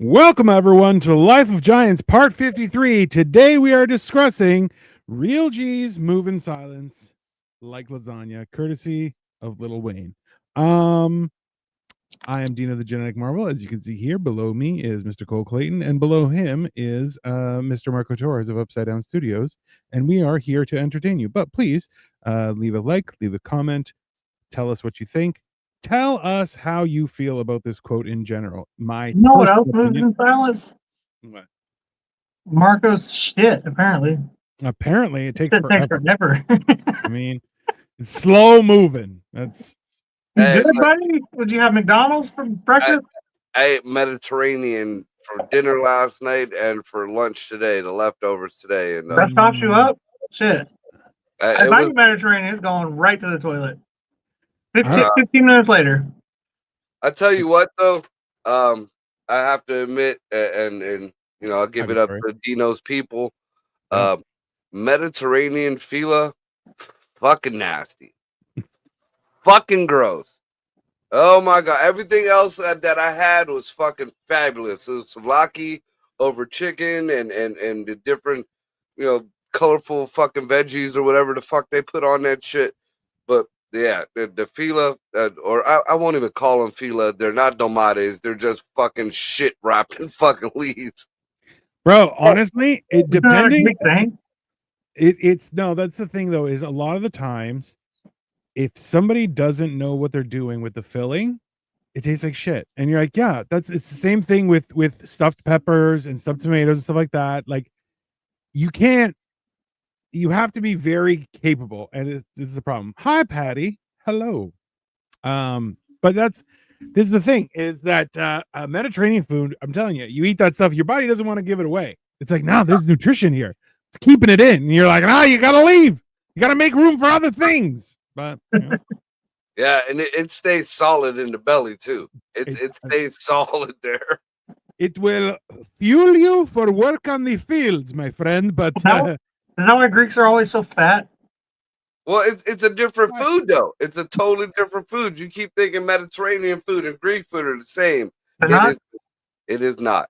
Welcome, everyone, to Life of Giants Part 53. Today we are discussing Real G's Move in Silence Like Lasagna, courtesy of Lil Wayne. I am Dino the Genetic Marvel. As you can see here, below me is Mr. Cole Clayton, and below him is Mr. Marco Torres of Upside Down Studios. And we are here to entertain you. But please leave a like, leave a comment, tell us what you think. Tell us how you feel about this quote in general. My You know what else personal moves opinion. in silence? What? Marco's shit, apparently. Apparently, it takes It takes forever. forever. I mean, it's slow moving. That's You Hey, good, look, buddy? Would you have McDonald's for breakfast? I ate Mediterranean for dinner last night and for lunch today, the leftovers today, and That tops you up? Shit. it If I was. eat Mediterranean, it's going right to the toilet. 15, Uh, 15 minutes later. I tell you what, though, I have to admit, and I'll give it up sorry. to Dino's people. Yeah. Mediterranean fila, fucking nasty, fucking gross. Oh my god! Everything else that I had was fucking fabulous. It was souvlaki over chicken and the different, colorful fucking veggies or whatever the fuck they put on that shit. But yeah, the fila, or I won't even call them fila. They're not domates. They're just fucking shit wrapped in fucking leaves. Bro, honestly, it Isn't that a depending. big thing? It's no, that's the thing though, is a lot of the times if somebody doesn't know what they're doing with the filling, it tastes like shit. And you're like, yeah, it's the same thing with stuffed peppers and stuffed tomatoes and stuff like that. Like you have to be very capable, and this is the problem. Hi, Patty. Hello. But this is the thing, is that Mediterranean food, I'm telling you, you eat that stuff, your body doesn't want to give it away. It's like, no, there's nutrition here. It's keeping it in. And you're like, you gotta leave. You gotta make room for other things. But Yeah, and it stays solid in the belly too. It stays solid there. it will fuel you for work on the fields, my friend. But Is that why Greeks are always so fat? Well, it's a different food though. It's a totally different food. You keep thinking Mediterranean food and Greek food are the same. It is not.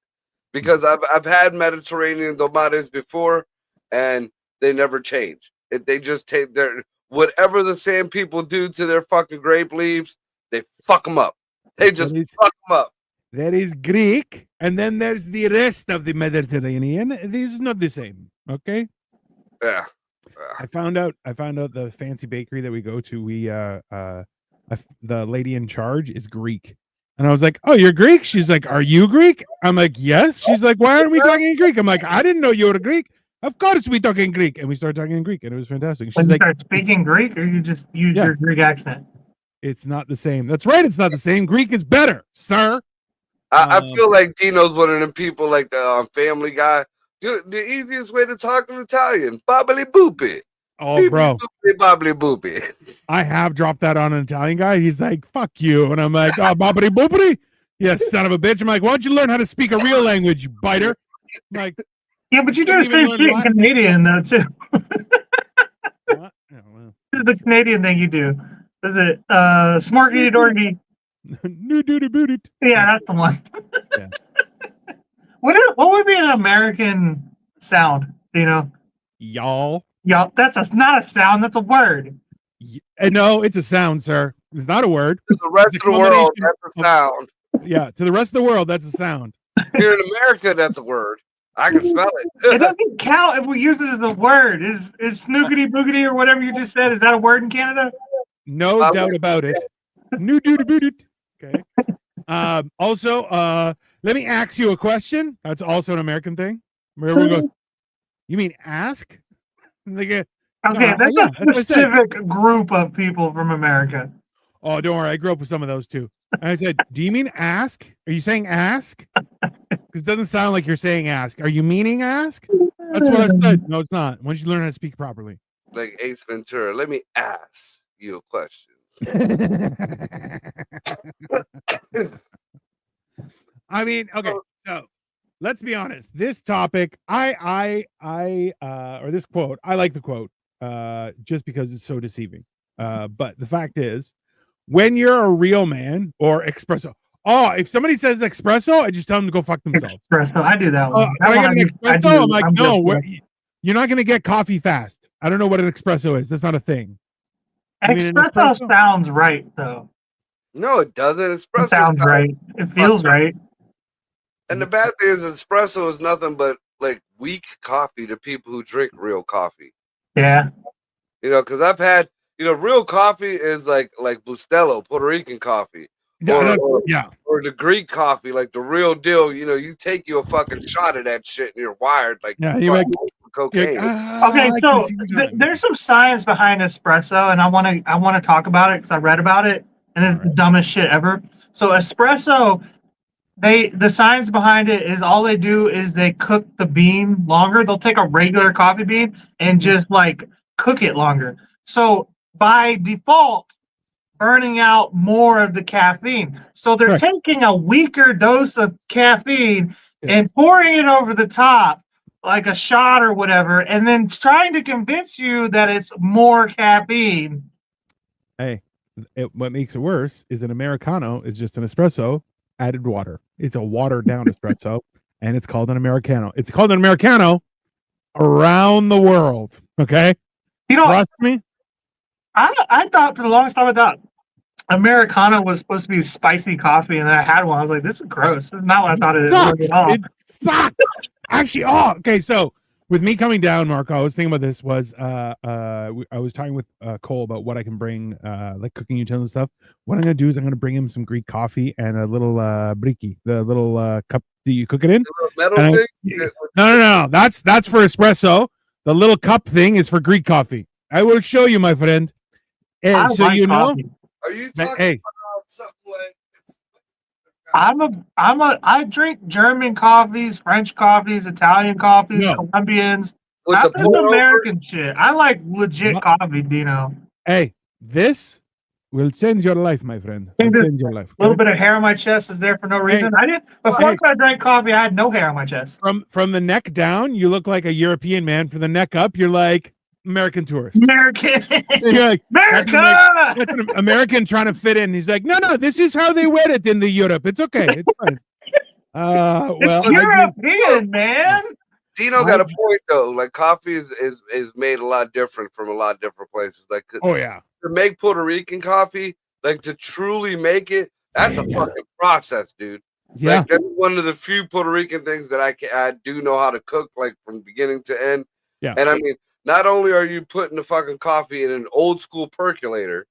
Because I've had Mediterranean tomates before, and they never change. They just take their whatever the same people do to their fucking grape leaves, they fuck them up. They just fuck them up. There is Greek, and then there's the rest of the Mediterranean. This is not the same. Okay. Yeah. I found out the fancy bakery that we go to, the lady in charge is Greek. And I was like, "Oh, you're Greek?" She's like, "Are you Greek?" I'm like, "Yes." She's like, "Why aren't we talking in Greek?" I'm like, "I didn't know you were Greek." Of course we talk in Greek. And we started talking in Greek, and it was fantastic. She's When you like, start speaking Greek, or you just use your Greek accent? "It's not the same." That's right, it's not the same. Greek is better, sir. I feel like Dino's one of them people like the Family Guy. The easiest way to talk in Italian, bobbly boopy. Oh, bro. Bobbly boopy. I have dropped that on an Italian guy. He's like, "Fuck you." And I'm like, "Oh, bobbity boopity. Yes, son of a bitch." I'm like, "Why don't you learn how to speak a real language, you biter?" I'm like, yeah, but you do the same shit in Canadian though too. What? Oh, well. The Canadian thing you do. Is it smarky dorky? New duty booted. Yeah, that's the one. Yeah. What would be an American sound? Do you know? Y'all. Y'all. That's not a sound. That's a word. No, it's a sound, sir. It's not a word. To the rest of the world, that's a sound. Yeah, to the rest of the world, that's a sound. Here in America, that's a word. I can spell it. It doesn't count if we use it as a word. Is snookity boogity or whatever you just said? Is that a word in Canada? No doubt about it. New duty booted. Okay. Also, let me ask you a question. That's also an American thing. Where we go? You mean ask? Like okay, that's a specific group of people from America. Oh, don't worry. I grew up with some of those too. And I said, "Do you mean ask? Are you saying ask? Because it doesn't sound like you're saying ask. Are you meaning ask?" That's what I said. No, it's not. Once you learn how to speak properly. Like Ace Ventura, let me ask you a question. I mean, okay, so let's be honest. This topic, or this quote, I like the quote, just because it's so deceiving. But the fact is, when you're a real man or espresso, Oh, if somebody says espresso, I just tell them to go fuck themselves. Espresso. I do that Oh, one. can I get an espresso? I'm like, I'm no, good for you're not gonna get coffee fast. I don't know what an espresso is. That's not a thing. it. You mean an Espresso espresso? sounds right, though. No, it doesn't. It Espresso sounds right. It feels right. And the bad thing is, espresso is nothing but like weak coffee to people who drink real coffee. Yeah. You know, because I've had, real coffee is like Bustelo, Puerto Rican coffee, Yeah, or the Greek coffee, like the real deal. You know, you take you a fucking shot of that shit, and you're wired like you're like cocaine. Okay, so there's some science behind espresso, and I want to talk about it because I read about it, and it's the dumbest shit ever. So espresso, the science behind it is all they do is they cook the bean longer. They'll take a regular coffee bean and just like cook it longer. So by default, burning out more of the caffeine. So they're taking a weaker dose of caffeine and pouring it over the top like a shot or whatever, and then trying to convince you that it's more caffeine. Hey, what makes it worse is an Americano is just an espresso added water. It's a watered down espresso, and it's called an Americano. It's called an Americano around the world. Okay, trust me. I thought for the longest time, I thought Americano was supposed to be spicy coffee, and then I had one. I was like, "This is gross." This is not what I thought it sucks. At all. It sucks. Actually, okay. So with me coming down, Marco, I was thinking about this. I was talking with Cole about what I can bring, like cooking utensils and stuff. What I'm gonna do is I'm gonna bring him some Greek coffee and a little briki, the little cup that you cook it in. Metal thing? No. That's for espresso. The little cup thing is for Greek coffee. I will show you, my friend. And so like coffee. Are you talking about something like? I drink German coffees, French coffees, Italian coffees, Colombians. Not this American shit. I like legit coffee, Dino. Hey, this will change your life, my friend. Will change your life. A little bit of hair on my chest is there for no reason. I didn't before I drank coffee. I had no hair on my chest. From the neck down, you look like a European man. From the neck up, you're like American tourist. American. You're like, America. That's an American trying to fit in. He's like, no, this is how they wear it in the Europe. It's okay. It's fine. Well, it's European, man. Dino got a point though. Like coffee is made a lot different from a lot of different places. Like to make Puerto Rican coffee, like to truly make it, that's a fucking process, dude. Yeah, like, that's one of the few Puerto Rican things that I do know how to cook, like from beginning to end. Yeah, and I mean, not only are you putting the fucking coffee in an old school percolator,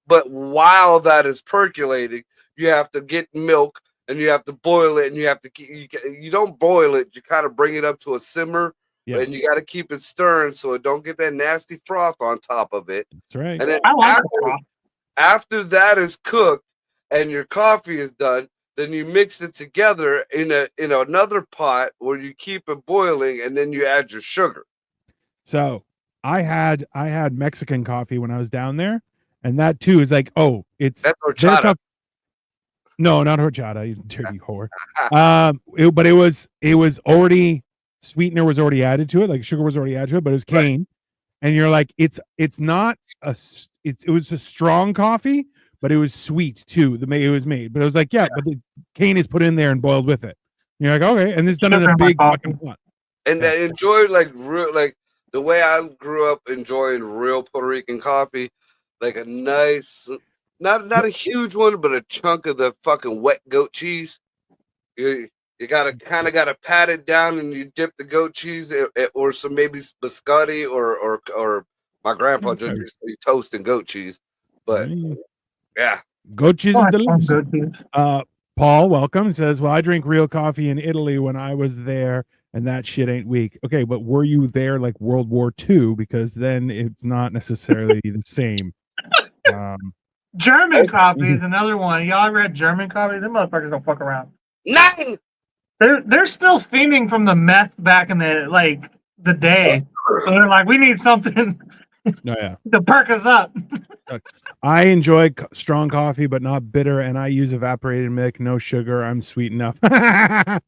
but while that is percolating, you have to get milk. And you have to boil it, and you have to you don't boil it. You kind of bring it up to a simmer, and you got to keep it stirring so it don't get that nasty froth on top of it. That's right. And then after that is cooked and your coffee is done, then you mix it together in another pot where you keep it boiling, and then you add your sugar. So I had Mexican coffee when I was down there, and that too is like, that's horchata. No, not horchata, you dirty whore. But it was already sweetener was already added to it, like sugar was already added to it, but it was cane. And you're like, it was a strong coffee, but it was sweet too. The way it was made, but it was like, but the cane is put in there and boiled with it. And you're like, okay, and it's done in a big fucking pot. And I enjoyed like the way I grew up enjoying real Puerto Rican coffee, like a nice. Not a huge one, but a chunk of the fucking wet goat cheese. You gotta pat it down, and you dip the goat cheese or some maybe biscotti or my grandpa just used to be toasting goat cheese. But goat cheese is delicious. Paul, welcome. Says, well, I drink real coffee in Italy when I was there, and that shit ain't weak. Okay, but were you there like World War II? Because then it's not necessarily the same. German coffee is another one. Y'all ever had German coffee? Them motherfuckers don't fuck around. 9. They're still fiending from the meth back in the day. So they're like, we need something to perk us up. I enjoy strong coffee, but not bitter, and I use evaporated milk, no sugar. I'm sweet enough. That's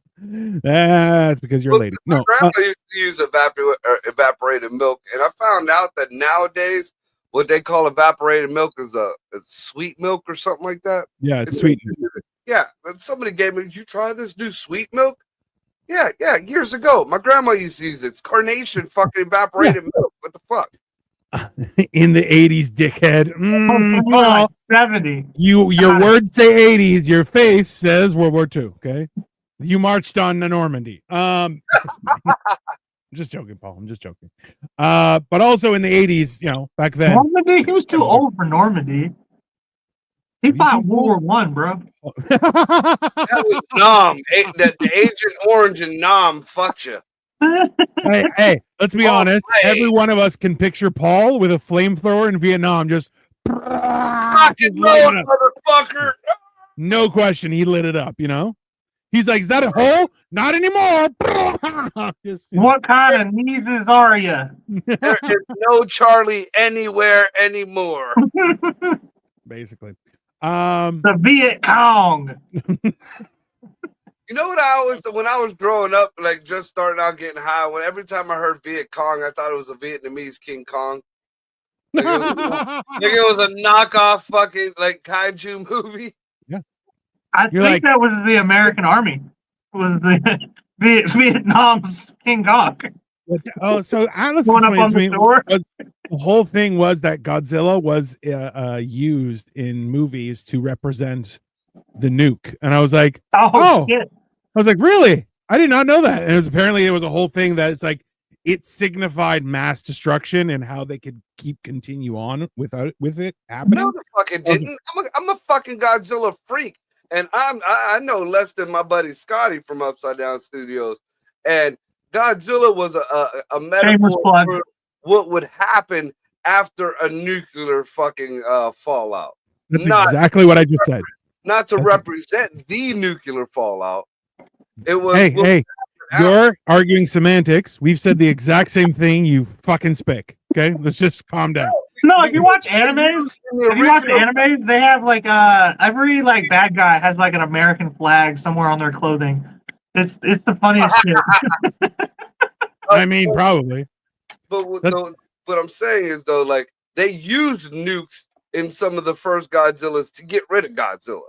because you're a lady. My grandpa used to use evaporated milk, and I found out that nowadays what they call evaporated milk is a sweet milk or something like that. Yeah, it's sweet. Yeah, and somebody gave me. You try this new sweet milk? Yeah, years ago. My grandma used to use it. It's carnation fucking evaporated milk. What the fuck? In the 80s, dickhead. Like Paul, 70. your words say 80s. Your face says World War II. Okay, you marched on Normandy. I'm just joking, Paul. I'm just joking. But also in the 80s, back then. Normandy? He was too old for Normandy. He fought World War One, bro. That was Nam. The Agent Orange and Nam fucked you. Hey, let's be honest. Every one of us can picture Paul with a flamethrower in Vietnam. Just fucking motherfucker. No question, he lit it up. He's like, "Is that a hole? Not anymore." What kind of knees are you? There is no Charlie anywhere anymore. Basically, the Viet Cong. You know what I always, when I was growing up, like just starting out getting high, when every time I heard Viet Cong, I thought it was a Vietnamese King Kong. Like it was a knockoff fucking like kaiju movie. Yeah, I think that was the American Army. Was the Vietnam's King Kong? Oh, so Atlas going up on the shore. The whole thing was that Godzilla was used in movies to represent the nuke, and I was like, oh shit. I was like, really? I did not know that. And it was a whole thing that it's like it signified mass destruction and how they could continue on with it happening. No, the fucking didn't. I'm a fucking Godzilla freak, and I know less than my buddy Scotty from Upside Down Studios. And Godzilla was a metaphor for what would happen after a nuclear fucking fallout. That's exactly what I just said. Not to represent the nuclear fallout. It was. Hey, you're arguing semantics. We've said the exact same thing. You fucking spick. Okay, let's just calm down. No, if you watch animes, they have like every like bad guy has like an American flag somewhere on their clothing. It's the funniest shit. I mean, probably. But what I'm saying is though, like they used nukes in some of the first Godzillas to get rid of Godzilla.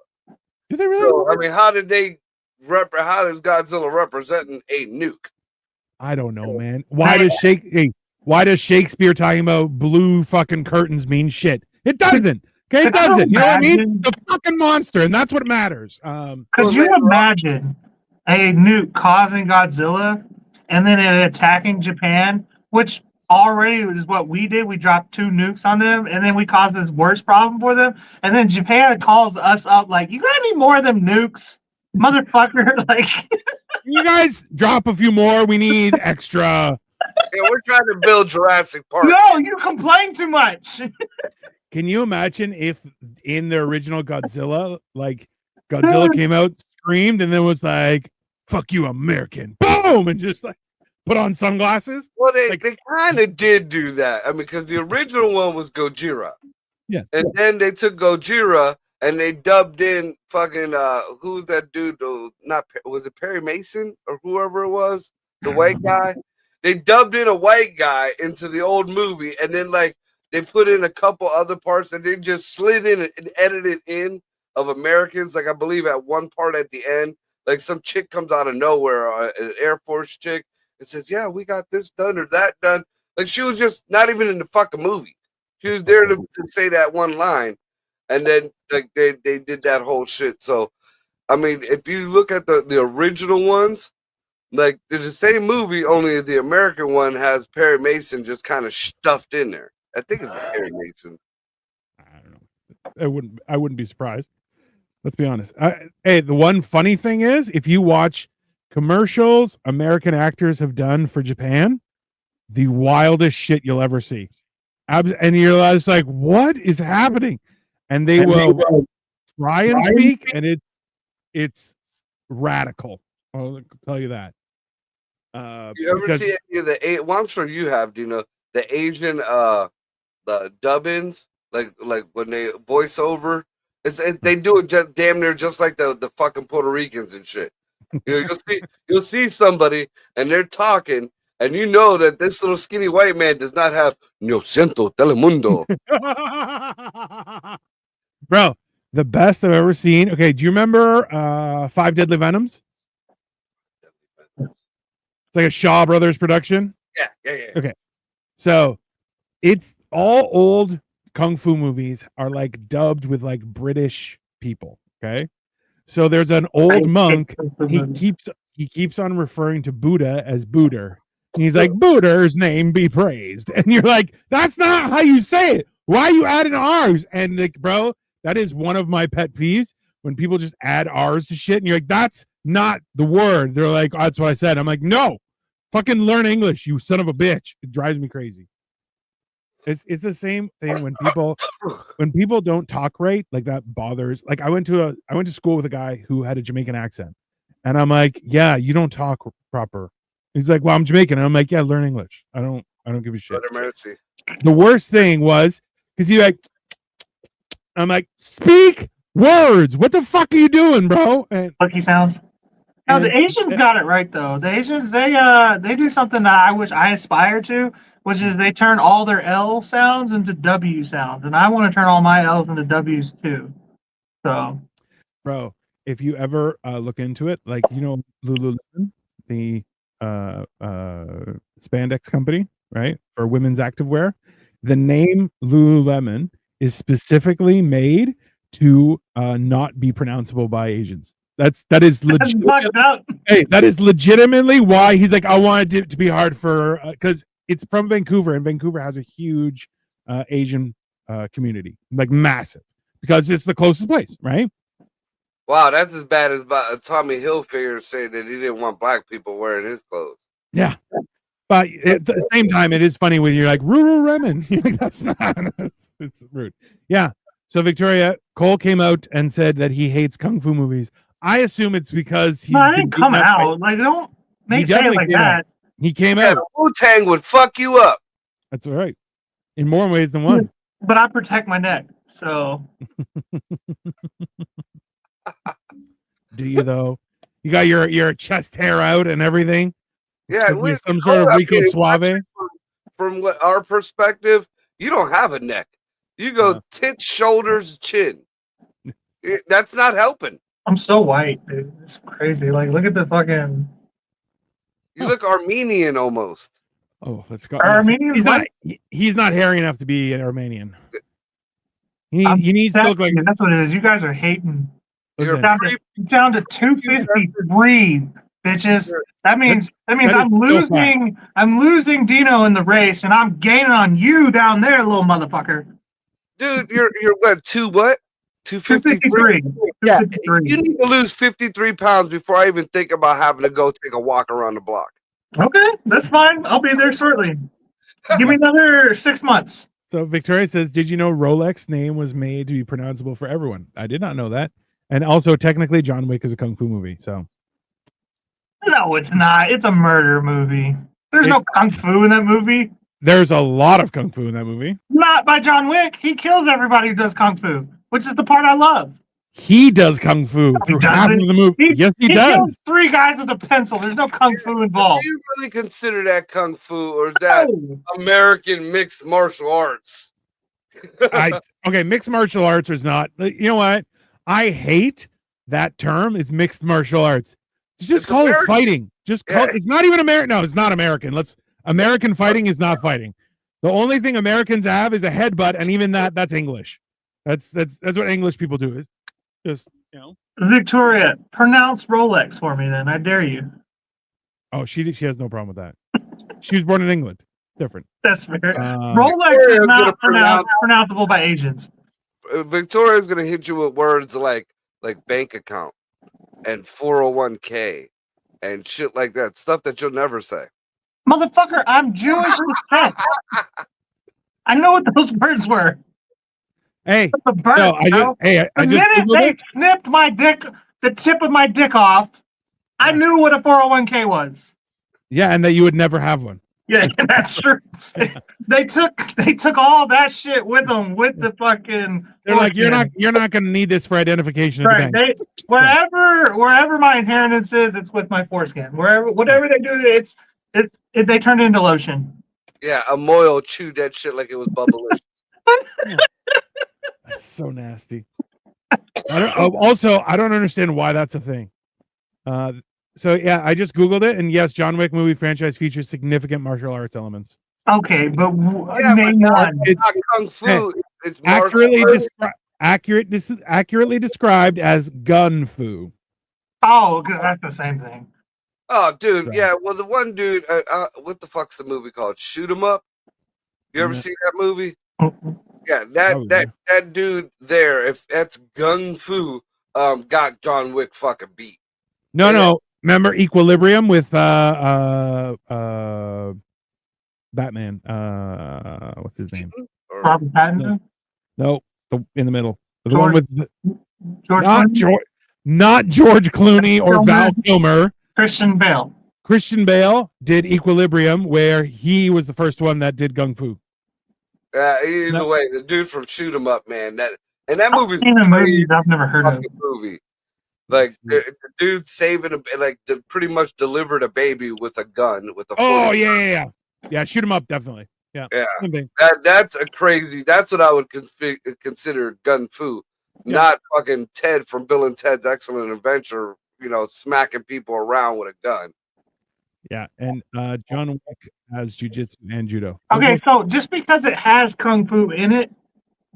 Did they really? So I mean, how does Godzilla representing a nuke? I don't know, man. Why does Shakespeare talking about blue fucking curtains mean shit? It doesn't. Okay, it doesn't. You know what I mean? The fucking monster, and that's what matters. Could you imagine a nuke causing Godzilla and then it attacking Japan, which already is what we did. We dropped 2 nukes on them, and then we caused this worse problem for them. And then Japan calls us up like, "You got any more of them nukes, motherfucker?" Like, you guys drop a few more. We need extra. Yeah, we're trying to build Jurassic Park. No, you complain too much. Can you imagine if in the original Godzilla, like Godzilla came out, screamed, and then was like, "Fuck you, American!" Boom, and just like put on sunglasses. Well, they kind of did do that. I mean, because the original one was Gojira. Yeah. And then they took Gojira and they dubbed in fucking who's that dude? Was it Perry Mason or whoever it was? The white guy. They dubbed in a white guy into the old movie, and then like they put in a couple other parts and they just slid in and edited in of Americans. Like I believe at one part at the end, like some chick comes out of nowhere, an Air Force chick, and says, "Yeah, we got this done or that done." Like she was just not even in the fucking movie. She was there to say that one line, and then like they did that whole shit. So, I mean, if you look at the original ones, like they're the same movie, only the American one has Perry Mason just kind of stuffed in there. I think it's Perry Mason. I don't know. I wouldn't be surprised. Let's be honest. Hey, the one funny thing is, if you watch commercials American actors have done for Japan, the wildest shit you'll ever see. And you're just like, what is happening? And they will try and speak, and it's radical. I'll tell you that. You ever see any of the? Well, I'm sure you have. Do you know the Asian the dub-ins, like when they voice over? They do it just damn near just like the fucking Puerto Ricans and shit. You know, you'll see somebody and they're talking, and you know that this little skinny white man does not have "No siento telemundo." Bro, The best I've ever seen. Okay, do you remember Five Deadly Venoms? It's like a Shaw Brothers production. Yeah. Okay. So it's all old kung fu movies are like dubbed with like British people. Okay. So there's an old monk. He keeps on referring to Buddha as Buddha. And he's like, Buddha's name be praised. And you're like, that's not how you say it. Why are you adding R's? And like, bro, that is one of my pet peeves when people just add R's to shit. And you're like, that's not the word. They're like, oh, that's what I said. I'm like, no, fucking learn English, you son of a bitch. It drives me crazy. It's the same thing when people don't talk right, like that bothers. Like I went to school with a guy who had a Jamaican accent, and I'm like, yeah, you don't talk proper. He's like, well, I'm Jamaican. And I'm like, yeah, learn English. I don't give a shit. The worst thing was because he like, I'm like, speak words. What the fuck are you doing, bro? And Lucky sounds. No, the Asians got it right though. The Asians, they do something that I wish I aspire to, which is they turn all their L sounds into W sounds, and I want to turn all my L's into W's too. So, bro, if you ever look into it, like Lululemon, the spandex company, right, for women's activewear, the name Lululemon is specifically made to not be pronounceable by Asians. That is hey, that is legitimately why he's like, I wanted it to be hard for because it's from Vancouver, and Vancouver has a huge Asian community, like massive, because it's the closest place, right? Wow, that's as bad as Tommy Hilfiger saying that he didn't want black people wearing his clothes. Yeah, but at the same time, it is funny when you're like Lululemon. You're like, that's not. It's rude. Yeah. So Victoria Cole came out and said that he hates kung fu movies. I assume it's because he's I didn't come out. Like, don't make it like that. He came out. Wu-Tang would fuck you up. That's all right. In more ways than one. But I protect my neck, so. Do you though? You got your chest hair out and everything. Yeah, with some sort of Rico Suave. From our perspective, you don't have a neck. You go tits, shoulders, chin. That's not helping. I'm so white, dude. It's crazy. Like, look at the fucking. You look Armenian almost. Oh, let's go. Armenian. He's not hairy enough to be an Armenian. He needs to look like. That's what it is. You guys are hating. You're down to 253, bitches. That means I'm losing. I'm losing Dino in the race, and I'm gaining on you down there, little motherfucker. Dude, you're what? 253. Yeah, you need to lose 53 pounds before I even think about having to go take a walk around the block. Okay, that's fine. I'll be there shortly. Give me another 6 months. So Victoria says, did you know Rolex's name was made to be pronounceable for everyone? I did not know that. And also, technically, John Wick is a kung fu movie. So, no, it's not. It's a murder movie. There's no kung fu in that movie. There's a lot of kung fu in that movie. Not by John Wick. He kills everybody who does kung fu, which is the part I love. He does kung fu through half of the movie. Yes, he does. Kills 3 guys with a pencil. There's no kung fu involved. Do you really consider that kung fu, or is that American mixed martial arts? Okay, mixed martial arts is not. You know what? I hate that term. It's mixed martial arts. Just call it fighting. Just call it. It's not even American. No, it's not American. American fighting is not fighting. The only thing Americans have is a headbutt, and even that's English. That's what English people do. Is just Victoria, pronounce Rolex for me, then. I dare you. Oh, she has no problem with that. She was born in England. Different. That's fair. Rolex is not pronounceable by Asians. Victoria's gonna hit you with words like bank account and 401k and shit like that. Stuff that you'll never say. Motherfucker, I'm Jewish as shit. I know what those words were. Hey, I just snipped my dick, the tip of my dick off. I knew what a 401k was. Yeah, and that you would never have one. Yeah, that's true. They took all that shit with them with the fucking. They're like, you're not going to need this for identification. Right. Wherever my inheritance is, it's with my foreskin. Whatever they do, they turn it into lotion. Yeah, a Moyle chewed that shit like it was bubblelicious. That's so nasty. I don't understand why that's a thing. So yeah, I just Googled it, and yes, John Wick movie franchise features significant martial arts elements. Okay, but Yeah, but name one. it's not kung fu. It's accurately described as gun fu. Oh, that's the same thing. Oh, dude, yeah. Well, the one dude, what the fuck's the movie called? Shoot 'em up. You ever see that movie? Yeah, that dude there. If that's gung fu, got John Wick fucking beat. No. Remember Equilibrium with Batman. What's his name? Robert Pattinson. No, in the middle. The George, one with not George Clooney or Val Kilmer. Christian Bale. Christian Bale did Equilibrium, where he was the first one that did gung fu. Either way, the dude from Shoot 'em Up, man. That movie's movies I've never heard of. Movie. Like the dude saving pretty much delivered a baby with a gun with a. Oh yeah. Shoot 'em up, definitely. Yeah. That's a crazy. That's what I would consider gun fu, not fucking Ted from Bill and Ted's Excellent Adventure. Smacking people around with a gun. Yeah, and John Wick has jujitsu and judo. Okay, so just because it has kung fu in it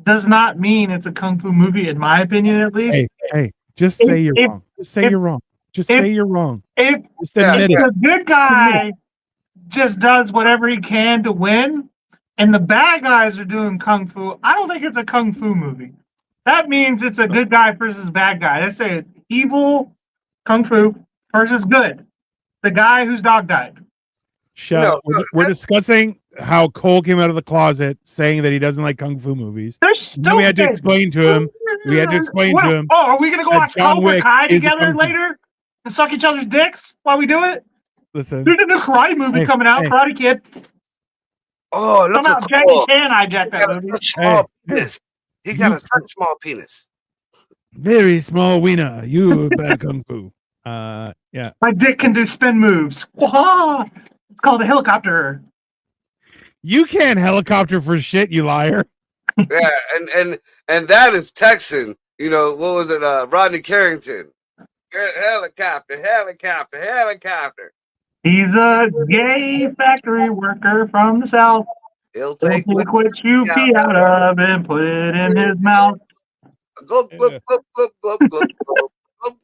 does not mean it's a kung fu movie, in my opinion, at least. Hey, just say you're wrong. Just say you're wrong. Just say you're wrong. If the good guy just does whatever he can to win, and the bad guys are doing kung fu, I don't think it's a kung fu movie. That means it's a good guy versus bad guy. Let's say it's evil kung fu versus good. The guy whose dog died. We're discussing how Cole came out of the closet saying that he doesn't like kung fu movies. Then we had to explain to him. Oh, are we gonna go watch Cobra Kai together later and suck each other's dicks while we do it? Listen, there's a new karate movie coming out, Karate Kid. Oh, look at Jackie Chan hijacked that movie. He got a such small penis. Very small wiener. You bad kung fu. Yeah. My dick can do spin moves. It's called a helicopter. You can't helicopter for shit, you liar. Yeah, and that is Texan. What was it? Rodney Carrington. Helicopter. He's a gay factory worker from the South. He'll take what you pee out of and put it in his mouth. Glub, glub, glub, glub, glub, glub, glub,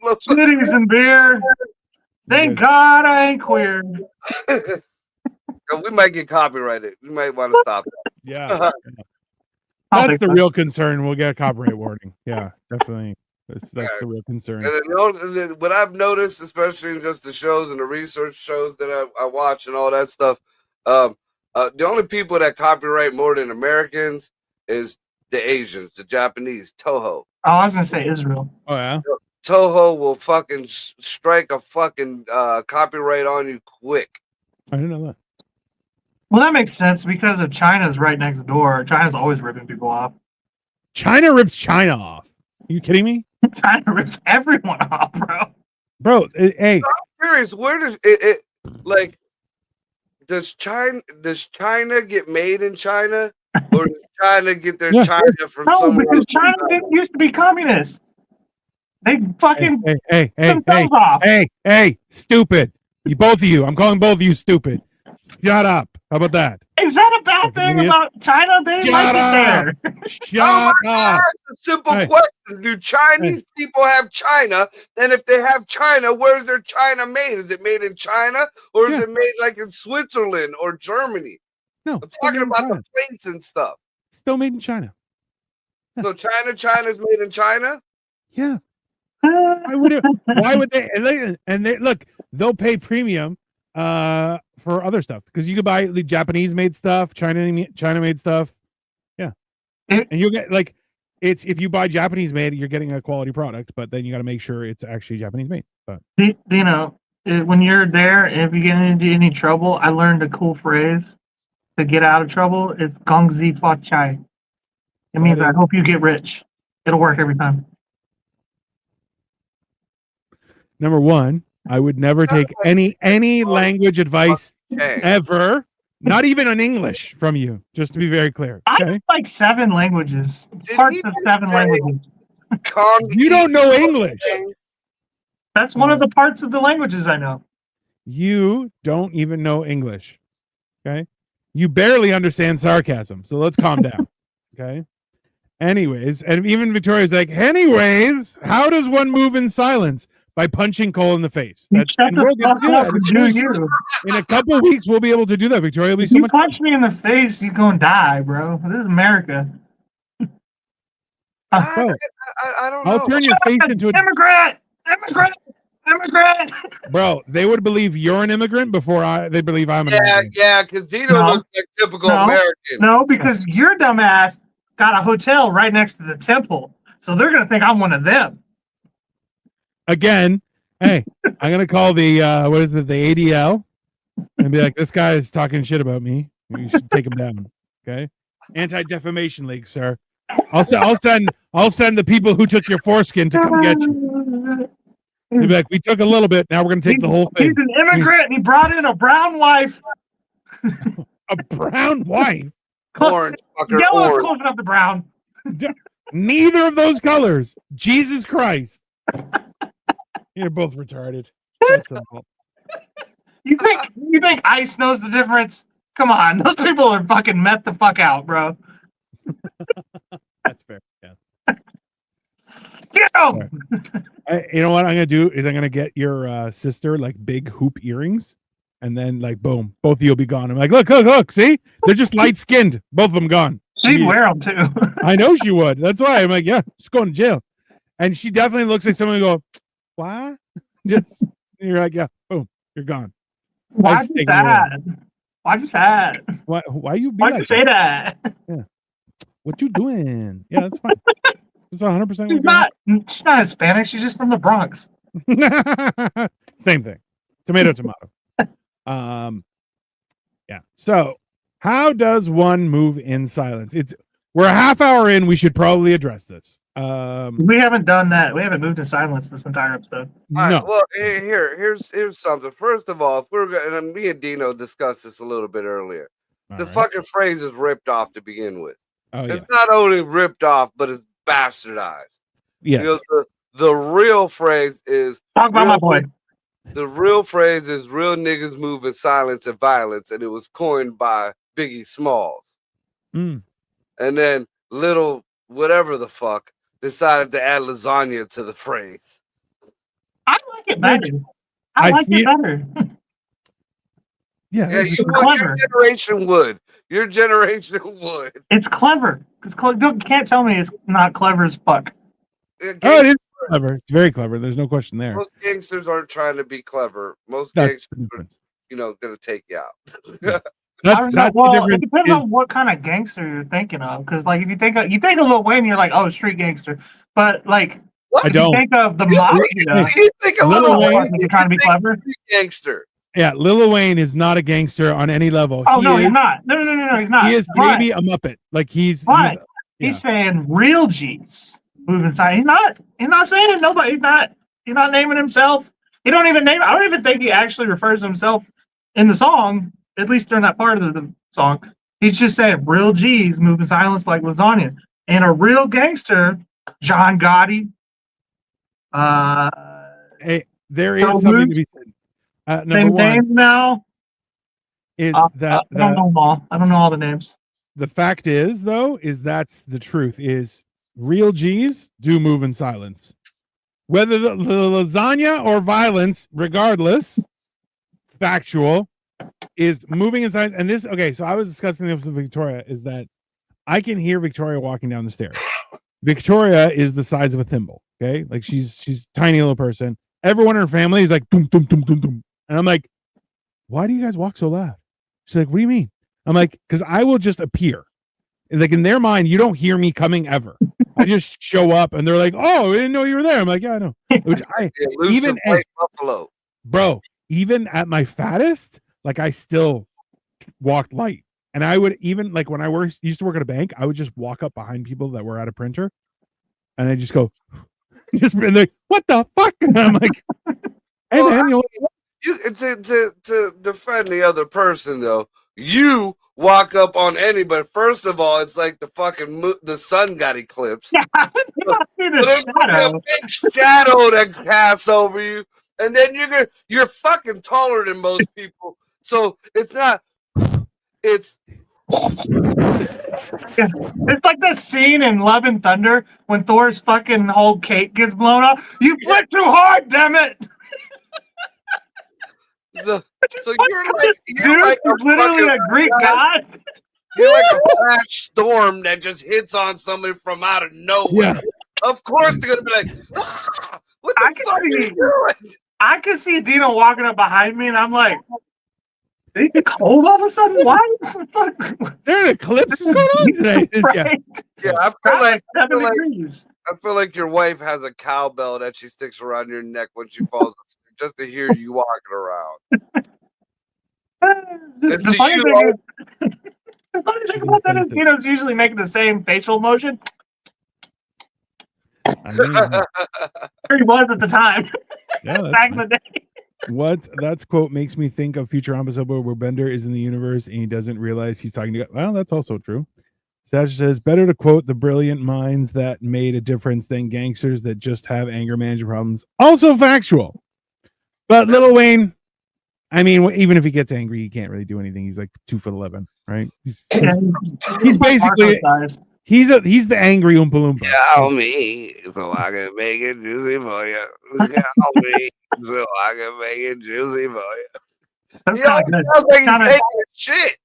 glub. Titties and beer. Thank God I ain't queer. We might get copyrighted. We might want to stop that. Yeah. That's the real concern. We'll get a copyright warning. Yeah, definitely. That's the real concern. And what I've noticed, especially in just the shows and the research shows that I watch and all that stuff, the only people that copyright more than Americans is the Asians, the Japanese, Toho. Oh, I was gonna say Israel. Oh yeah. Toho will fucking strike a fucking copyright on you quick. I didn't know that. Well, that makes sense because if China's right next door, China's always ripping people off. China rips China off. Are you kidding me? China rips everyone off, bro. Bro, hey. I'm curious, where does it like? Does China get made in China, or does China get their China from somewhere? No, because China didn't used to be communist. They fucking hey, stupid! Both of you. I'm calling both of you stupid. Shut up. How about that? Is that a bad thing about China? They like it there. Shut up. It's a simple question. Do Chinese people have China? And if they have China, where's their China made? Is it made in China, or is it made like in Switzerland or Germany? No, I'm talking about the plates and stuff. Still made in China. So China's made in China? Yeah. Why would they? And they look, they'll pay premium for other stuff because you could buy the Japanese made stuff, China made stuff. Yeah. And you'll get it's if you buy Japanese made, you're getting a quality product, but then you got to make sure it's actually Japanese made. But when you're there, if you get into any trouble, I learned a cool phrase to get out of trouble. It's gongzi fa chai. It means I hope you get rich. It'll work every time. Number one, I would never take any language advice ever, not even in English from you, just to be very clear. Okay? I like 7 languages. Parts of 7 languages. You don't know English. That's one of the parts of the languages I know. You don't even know English. Okay. You barely understand sarcasm. So let's calm down. Okay. Anyways, and even Victoria's like, anyways, how does one move in silence? By punching Cole in the face. That's Shut the fuck up and do you. In a couple of weeks, we'll be able to do that. Victoria will be If so you much. punch me in the face, you're gonna die, bro. This is America. I don't know. I'll turn your face into an immigrant. Bro, they would believe you're an immigrant before they believe I'm an immigrant. Yeah, because Dino looks like typical American. No, because your dumbass got a hotel right next to the temple. So they're gonna think I'm one of them. Again, hey, I'm gonna call the what is it, the ADL, and be like, this guy is talking shit about me. You should take him down. Okay, Anti-Defamation League, sir. I'll send the people who took your foreskin to come get you. They'll be like, we took a little bit, now we're gonna take the whole thing. He's an immigrant and he brought in a brown wife. A brown wife? Orange, fucker, Yellow orange. close enough to brown. Neither of those colors. Jesus Christ. You're both retarded. That's simple. You think ICE knows the difference? Come on, those people are fucking meth the fuck out, bro. That's fair. Yeah. Get him! You know what I'm gonna do is I'm gonna get your sister like big hoop earrings, and then like boom, both of you'll be gone. I'm like, look, see, they're just light skinned, both of them gone. She'd wear them too. I know she would. That's why I'm like, yeah, she's going to jail, and she definitely looks like someone who go, what? Just you're like, yeah, boom, you're gone. Why'd you sad? Why'd you sad? Why you? Why'd you say that? Yeah. What you doing? Yeah, that's fine. That's 100%. She's not Hispanic. She's just from the Bronx. Same thing. Tomato. Yeah. So, how does one move in silence? We're a half hour in. We should probably address this. We haven't done that. We haven't moved to silence this entire episode. No. Right, well, here's something. First of all, if we're going, and me and Dino discussed this a little bit earlier. The fucking phrase is ripped off to begin with. Oh, it's not only ripped off, but it's bastardized. Yes. You know, the real phrase is talk about my boy. The real phrase is real niggas move in silence and violence, and it was coined by Biggie Smalls. Mm. And then little whatever the fuck decided to add lasagna to the phrase. I like it better. I like it better. Yeah, your generation would. Your generation would. It's clever. You can't tell me it's not clever as fuck. It is clever. It's very clever. There's no question there. Most gangsters aren't trying to be clever. Most gangsters are, gonna take you out. That's the difference. It depends on what kind of gangster you're thinking of. Because like if you think of Lil Wayne, you're like, oh, street gangster. But like I don't think of the mafia. You think of Lil Wayne? You're trying to be clever. Gangster. Yeah, Lil Wayne is not a gangster on any level. Oh, he's not. No, he's not. He is maybe a Muppet. Like he's saying real G's moving side. He's not saying it. Nobody. He's not naming himself. He don't even name. I don't even think he actually refers to himself in the song. At least during that part of the song, he's just saying real G's moving silence like lasagna, and a real gangster, John Gotti. Hey, there is something to be said. Number one names now is that I don't know them all. I don't know all the names. The fact is, though, is that's the truth. Is real G's do move in silence, whether the lasagna or violence, regardless. Factual is moving in silence. And this, okay. So I was discussing this with Victoria. Is that I can hear Victoria walking down the stairs. Victoria is the size of a thimble. Okay, like she's tiny little person. Everyone in her family is like doom doom doom doom doom. And I'm like, why do you guys walk so loud? She's like, what do you mean? I'm like, because I will just appear. And like in their mind, you don't hear me coming ever. I just show up and they're like, oh, I didn't know you were there. I'm like, yeah, I know. Which even Buffalo. Bro, even at my fattest, like I still walked light. And I would even like when I used to work at a bank, I would just walk up behind people that were at a printer and I just go, just be like, what the fuck? And I'm like, hey man, you to defend the other person though, You walk up on anybody. First of all, it's like the fucking the sun got eclipsed. Yeah, you gotta see the There's like shadow. a big shadow that casts over you, and then you're fucking taller than most people. So it's not. It's It's like the scene in Love and Thunder when Thor's fucking whole cake gets blown up. You flick too hard, damn it! so Dude, you're like a literally a Greek god. You're like a flash storm that just hits on somebody from out of nowhere. Yeah. Of course they're gonna be like, "What the fuck are you doing?" I can see Dino walking up behind me, and I'm like, "Did he get cold all of a sudden? Why? What the fuck? There an eclipse is going on today. Yeah, I feel like your wife has a cowbell that she sticks around your neck when she falls asleep just to hear you walking around. The funny thing about that is Dino's usually making the same facial motion. I mean, He was at the time. yeah, Back in the day. What that's quote makes me think of Futurama episode where Bender is in the universe and he doesn't realize he's talking to God. Well, that's also true. Sasha says, better to quote the brilliant minds that made a difference than gangsters that just have anger management problems. Also factual. But Lil Wayne, I mean, even if he gets angry, he can't really do anything. He's like 2'11", right? He's basically he's the angry Oompa Loompa. Tell me so I can make it juicy for you. Tell me so I can make it juicy for you. He always sounds like he's taking a shit.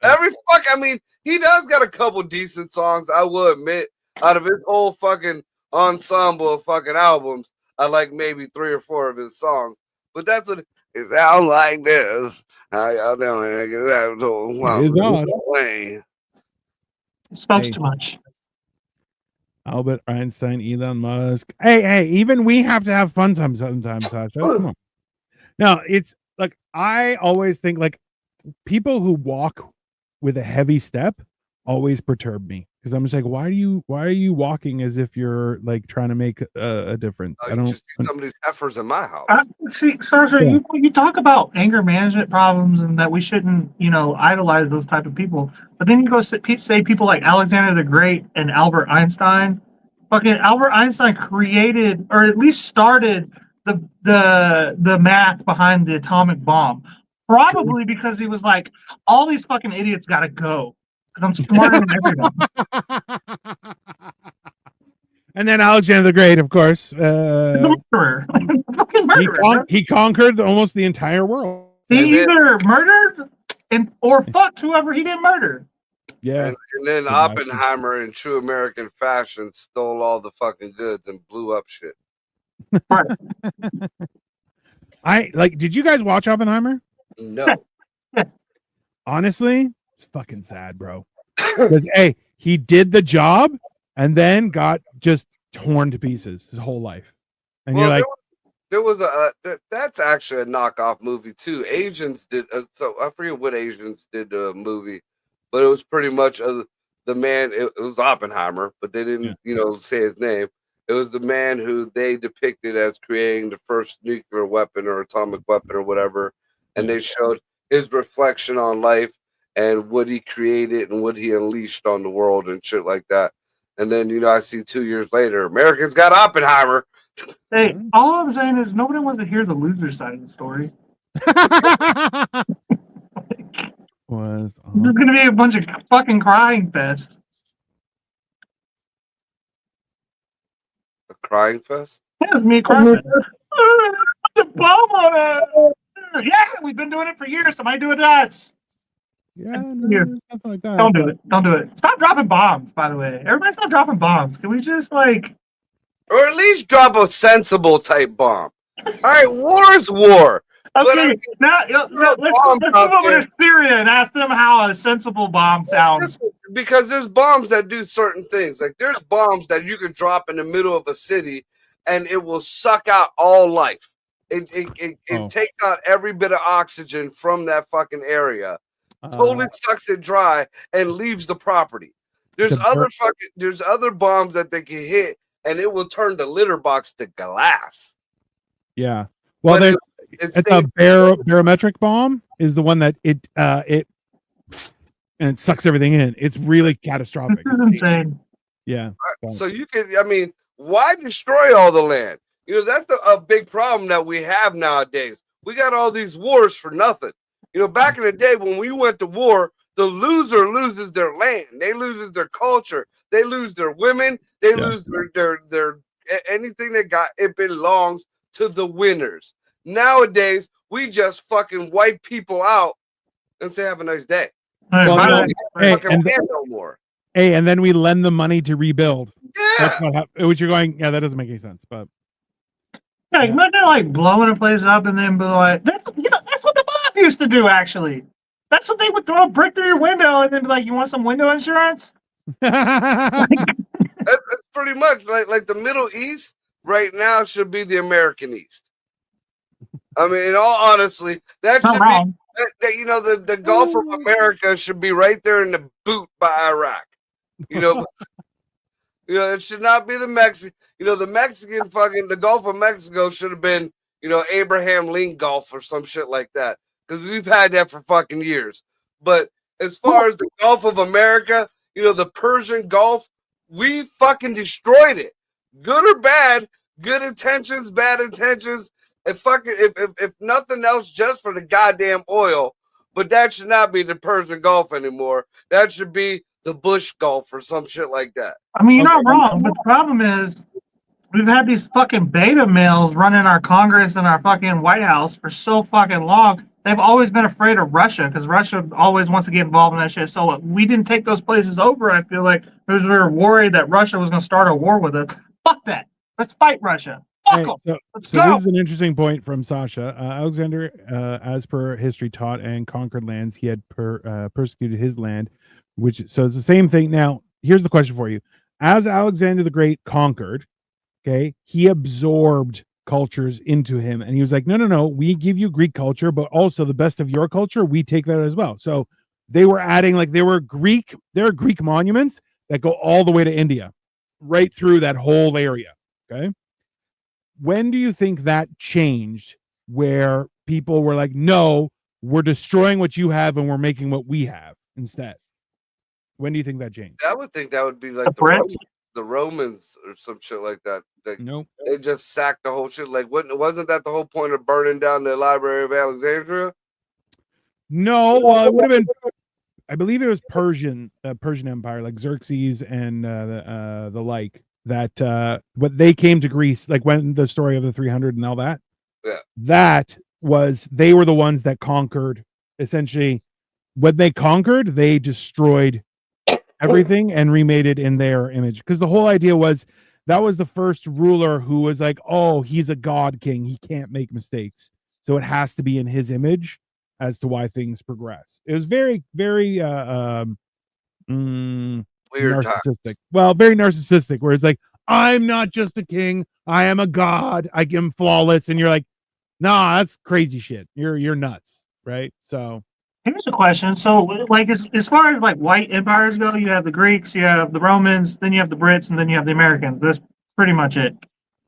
I mean, he does got a couple decent songs, I will admit. Out of his whole fucking ensemble of fucking albums, I like maybe 3 or 4 of his songs. But that's what it sounds like this. How y'all doing? It's odd. Smokes too much. Albert Einstein, Elon Musk. Hey, even we have to have fun sometimes, Sasha. Come on. No, it's like I always think like people who walk with a heavy step always perturb me because I'm just like, why are you walking as if you're like trying to make a difference? I don't just see somebody's efforts in my house. See, Sasha, you talk about anger management problems and that we shouldn't, idolize those type of people. But then you go say people like Alexander the Great and Albert Einstein. Fucking Albert Einstein created, or at least started, the math behind the atomic bomb. Probably because he was like, all these fucking idiots gotta go. Because I'm smarter than everyone. And then Alexander the Great, of course. Murderer. Fucking murderer. He conquered almost the entire world. He either murdered or fucked whoever he didn't murder. Yeah. And then Oppenheimer, in true American fashion, stole all the fucking goods and blew up shit. Did you guys watch Oppenheimer? No. Honestly, it's fucking sad, bro. Because hey, he did the job and then got just torn to pieces his whole life. And you're like, there was that's actually a knockoff movie too. Asians did so I forget what Asians did the movie, but it was pretty much the man. It was Oppenheimer, but they didn't say his name. It was the man who they depicted as creating the first nuclear weapon or atomic weapon or whatever, and they showed his reflection on life and what he created and what he unleashed on the world and shit like that. And then I see 2 years later, Americans got Oppenheimer. Hey, all I'm saying is nobody wants to hear the loser side of the story. There's gonna be a bunch of fucking crying fest. A crying fest? Yeah, it's me crying fest. The bomb on it. Yeah, we've been doing it for years. Somebody do it to us. Yeah, nothing like that. Don't do it. Don't do it. Stop dropping bombs, by the way. Everybody stop dropping bombs. Can we just or at least drop a sensible type bomb? All right, war is war. Okay, now let's move over to Syria and ask them how a sensible bomb sounds. Because there's bombs that do certain things. Like there's bombs that you can drop in the middle of a city and it will suck out all life. It takes out every bit of oxygen from that fucking area. Totally sucks it dry and leaves the property. There's other bombs that they can hit and it will turn the litter box to glass. Yeah. Well, it's a barometric bomb is the one that it and it sucks everything in. It's really catastrophic. This is insane. Yeah. So you could, I mean, why destroy all the land? You know, that's a big problem that we have nowadays. We got all these wars for nothing. You know, back in the day when we went to war, the loser loses their land, they lose their culture, they lose their women, they lose their anything they got. It belongs to the winners. Nowadays, we just fucking wipe people out and say have a nice day. Well, No more. Hey, and then we lend them money to rebuild. Yeah. That's what you're going. Yeah, that doesn't make any sense. But yeah, imagine like blowing a place up and then be like, that's what the mob used to do. Actually, that's what they would throw a brick through your window and then be like, "You want some window insurance?" That's pretty much like the Middle East right now should be the American East. I mean, in all honesty, that should be. You know, the Gulf of America should be right there in the boot by Iraq. You know, it should not be the Mexican. You know, the Mexican the Gulf of Mexico should have been, you know, Abraham Lincoln Gulf or some shit like that, because we've had that for fucking years. But as far as the Gulf of America, you know, the Persian Gulf, we fucking destroyed it. Good or bad, good intentions, bad intentions. If nothing else, just for the goddamn oil, but that should not be the Persian Gulf anymore. That should be the Bush Gulf or some shit like that. I mean, you're not wrong, but the problem is we've had these fucking beta males running our Congress and our fucking White House for so fucking long. They've always been afraid of Russia because Russia always wants to get involved in that shit. So we didn't take those places over. I feel like because we were worried that Russia was going to start a war with us. Fuck that. Let's fight Russia. So this is an interesting point from Sasha. Alexander, as per history taught and conquered lands, he had persecuted his land, so it's the same thing. Now, here's the question for you. As Alexander the Great conquered, okay, he absorbed cultures into him, and he was like, no, we give you Greek culture, but also the best of your culture, we take that as well. So they were adding, like, there are Greek monuments that go all the way to India, right through that whole area, okay? When do you think that changed, where people were like, no, we're destroying what you have and we're making what we have instead? When do you think that changed? I would think that would be like the Romans or some shit like that. Nope. They just sacked the whole shit. Like, wasn't that the whole point of burning down the Library of Alexandria? No, well, it would have been, I believe it was Persian Empire, like Xerxes and the like. That what they came to Greece, like when the story of the 300 and all that, that was, they were the ones that conquered. Essentially, when they conquered, they destroyed everything and remade it in their image, because the whole idea was that was the first ruler who was like, oh, he's a god king, he can't make mistakes, so it has to be in his image as to why things progress. It was very, very weird narcissistic. times. Well, very narcissistic, where it's like, I'm not just a king, I am a god, I am flawless, and you're like, nah, that's crazy shit. You're nuts, right? So here's the question. So, like, as far as like white empires go, you have the Greeks, you have the Romans, then you have the Brits, and then you have the Americans. That's pretty much it.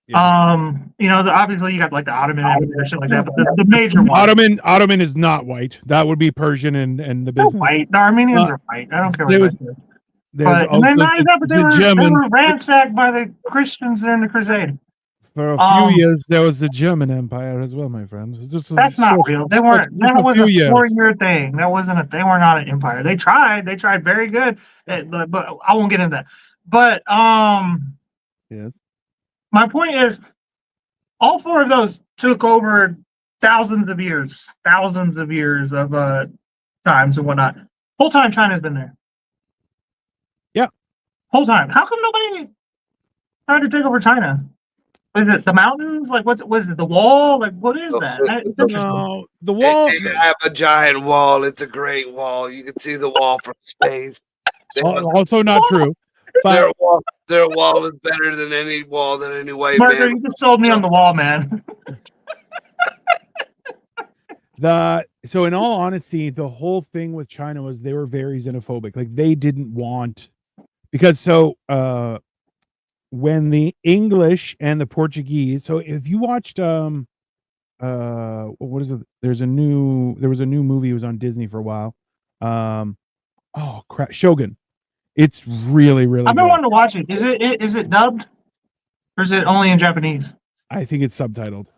Yeah. You know, obviously you got like the Ottoman Empire, shit like that, but the major one. Ottoman is not white. That would be Persian and the business. White. The Armenians are white. I don't care what that is. But they were ransacked by the Christians during the Crusade. For a few years, there was the German Empire as well, my friend. That's not real. They weren't. That was a 4-year thing. That wasn't they were not an empire. They tried. They tried very good. But I won't get into that. But yes. My point is, all 4 of those took over thousands of years of times and whatnot. Whole time China's been there. Yeah. Whole time. How come nobody tried to take over China? Is it the mountains? Like, what is it? The wall? Like, what is that? No, the wall. They have a giant wall. It's a great wall. You can see the wall from space. Also not true. But their wall is better than any wall that any white Marco, man. you just sold me on the wall, man. So in all honesty, the whole thing with China was they were very xenophobic. Like, they didn't want, because when the English and the Portuguese, so if you watched what is it? There was a new movie, it was on Disney for a while. Oh crap, Shogun. It's really, really I've been good. wanting to watch it. Is it dubbed, or is it only in Japanese? I think it's subtitled. I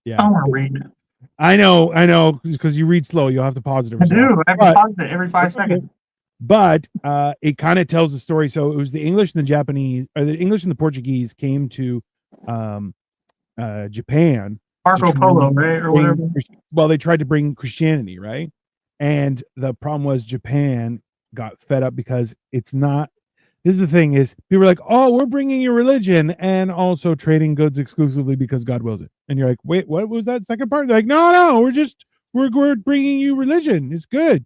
Yeah, don't want to read. I know, because you read slow. You'll have to pause it every I so do. often. I have to pause it every 5 okay. seconds. But it kind of tells the story. So it was the English and the Japanese, or the English and the Portuguese came to Japan. Marco Polo, right, or whatever. Well, they tried to bring Christianity, right? And the problem was Japan got fed up because it's not. This is the thing: is people are like, "Oh, we're bringing your religion and also trading goods exclusively because God wills it." And you're like, "Wait, what was that second part?" They're like, "No, we're bringing you religion. It's good,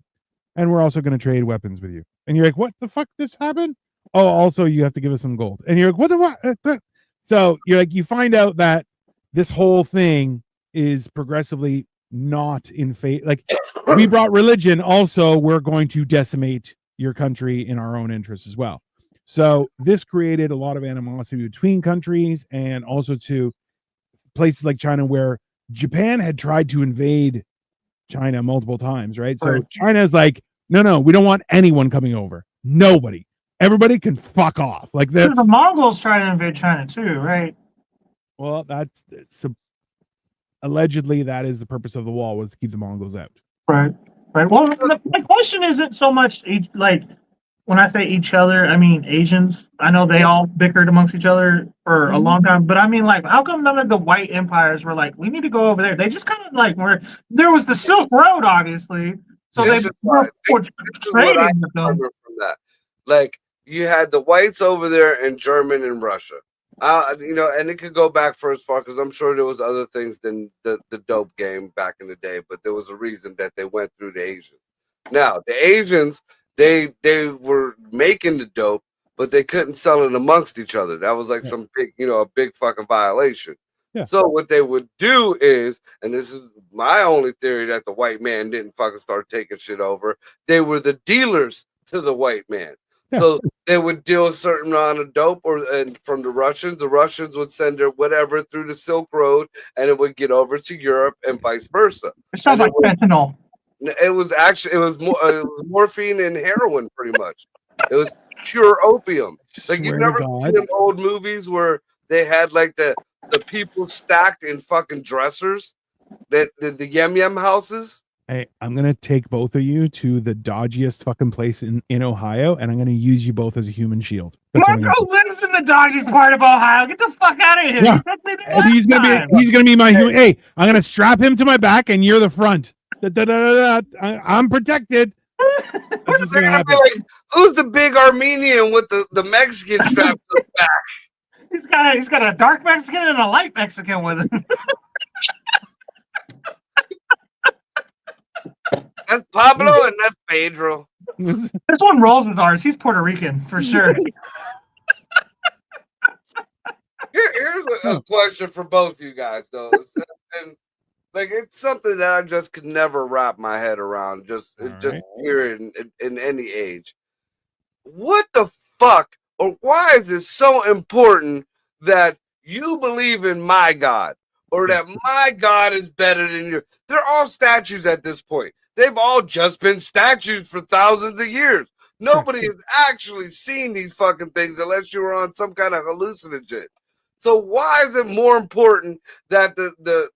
and we're also going to trade weapons with you." And you're like, "What the fuck just happened?" Oh, also you have to give us some gold. And you're like, "What the what?" So you're like, you find out that this whole thing is progressively not in favor. Like, we brought religion, also we're going to decimate your country in our own interests as well. So this created a lot of animosity between countries, and also to places like China, where Japan had tried to invade China multiple times, right? So China's like, no, we don't want anyone coming over. Nobody. Everybody can fuck off. Like, that's the Mongols trying to invade China too, right? Well, that's allegedly that is the purpose of the wall, was to keep the Mongols out. Right. Well, my question isn't so much like, when I say each other, I mean Asians. I know they all bickered amongst each other for a long time, but I mean, like, how come none of the white empires were like, we need to go over there? They just kind of like there was the Silk Road, obviously, so This is what I trading with them. remember from that. Like, you had the whites over there and German and Russia. And it could go back for as far, because I'm sure there was other things than the dope game back in the day, but there was a reason that they went through the Asians. Now, the Asians, they were making the dope, but they couldn't sell it amongst each other. That was like some big, a big fucking violation. Yeah. So what they would do is, and this is my only theory, that the white man didn't fucking start taking shit over. They were the dealers to the white man. Yeah. So they would deal a certain amount of dope, and from the Russians would send their whatever through the Silk Road, and it would get over to Europe and vice versa. It sounds like fentanyl. It was morphine and heroin, pretty much. It was pure opium. Like, you've never seen in old movies where they had like the people stacked in fucking dressers, that the yum houses. Hey, I'm gonna take both of you to the dodgiest fucking place in Ohio, and I'm gonna use you both as a human shield. Marco lives in the dodgiest part of Ohio. Get the fuck out of here! Yeah. He's gonna be my human. Hey, I'm gonna strap him to my back, and you're the front. I'm protected. That's what's gonna happen. Like, who's the big Armenian with the Mexican strapped to the back? He's got a dark Mexican and a light Mexican with him. That's Pablo and that's Pedro. This one rolls as ours. He's Puerto Rican for sure. Here's a question for both you guys, though. And like, it's something that I just could never wrap my head around, just here in any age. What the fuck, or why is it so important that you believe in my God, or that my God is better than yours? They're all statues at this point. They've all just been statues for thousands of years. Nobody has actually seen these fucking things unless you were on some kind of hallucinogen. So why is it more important that the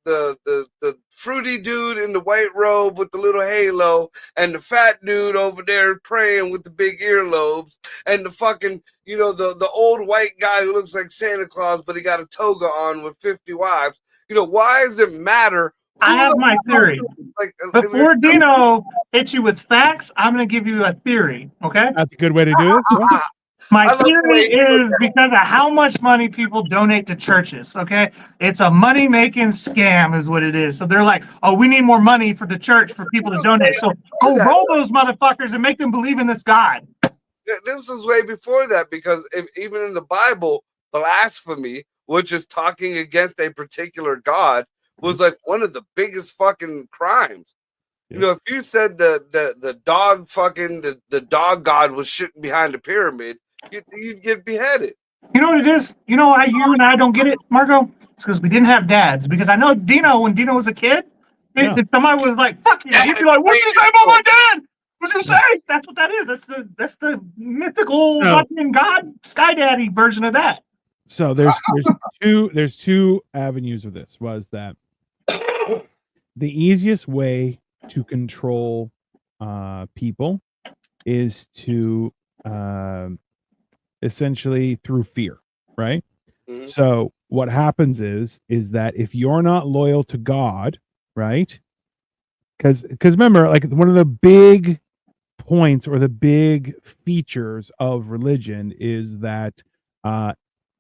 fruity dude in the white robe with the little halo, and the fat dude over there praying with the big earlobes, and the fucking, the old white guy who looks like Santa Claus but he got a toga on with 50 wives? Why does it matter? I have my theory. Before Dino hits you with facts, I'm going to give you a theory, okay? That's a good way to do it. Yeah. My theory is because of how much money people donate to churches, okay? It's a money-making scam is what it is. So they're like, oh, we need more money for the church for people to donate. So go roll those motherfuckers and make them believe in this God. This was way before that, because even in the Bible, blasphemy, which is talking against a particular God, was like one of the biggest fucking crimes. If you said the dog fucking the dog god was shitting behind the pyramid, you'd get beheaded. You know what it is? You know why you and I don't get it, Marco? It's because we didn't have dads. Because I know Dino, when Dino was a kid, if somebody was like, fuck you, he'd be like, what did you say about my dad? What'd you say? That's what that is. That's the mythical fucking god Sky Daddy version of that. So there's two avenues of this. Was that the easiest way to control people is to essentially through fear, right? Mhm. So what happens is that if you're not loyal to God, right? Because remember, like one of the big points or the big features of religion is that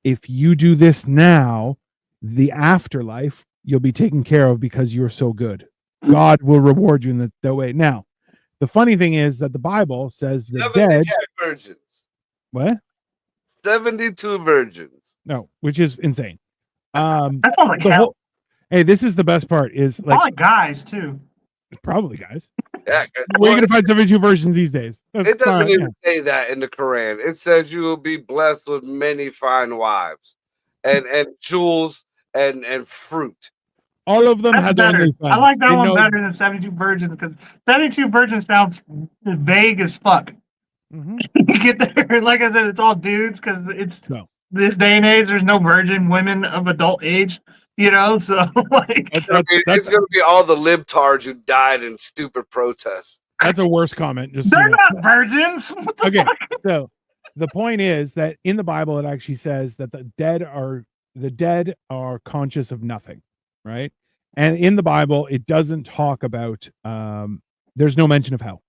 if you do this now, the afterlife you'll be taken care of because you're so good. God will reward you in that way. Now, the funny thing is that the Bible says the dead. Virgins. What? 72 virgins. No, which is insane. That sounds like hell. Hey, this is the best part. Is like probably guys too. Probably guys. Yeah, where are you gonna find 72 versions these days? It doesn't even say that in the Quran. It says you will be blessed with many fine wives, and jewels and fruit. All of them had better. OnlyFans. I like that one better than 72 virgins because 72 virgins sounds vague as fuck. Mm-hmm. You get there, like I said, it's all dudes because it's this day and age. There's no virgin women of adult age, so like it's gonna be all the libtards who died in stupid protests. That's a worse comment. They're not virgins. Okay, so the point is that in the Bible it actually says that the dead are conscious of nothing, right? And in the Bible it doesn't talk about. There's no mention of hell.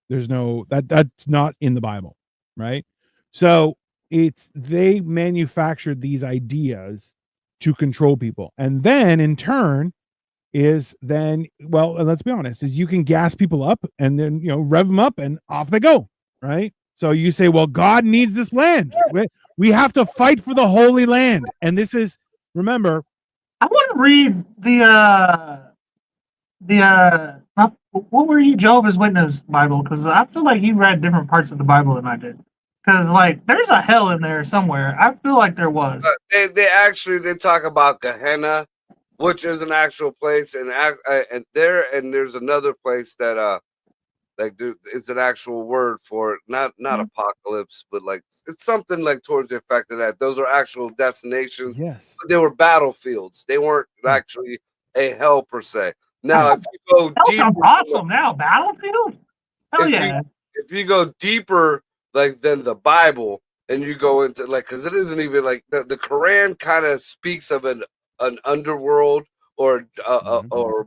There's no that's not in the Bible, right? So they manufactured these ideas to control people, and then in turn let's be honest, is you can gas people up and then rev them up and off they go, right? So you say, well, God needs this land. We have to fight for the Holy Land, and this is remember. I want to read what were you Jehovah's Witness Bible? Because I feel like you read different parts of the Bible than I did. Because like there's a hell in there somewhere. I feel like there was. They talk about Gehenna, which is an actual place, and there's another place that it's an actual word for it. Not apocalypse, but like it's something like towards the effect of that. Those are actual destinations. Yes, but they were battlefields. They weren't actually a hell per se. Now, if you go deeper, awesome. Now, battlefield. Hell yeah! If you go deeper, like than the Bible, and you go into because it isn't even like the Quran kind of speaks of an underworld or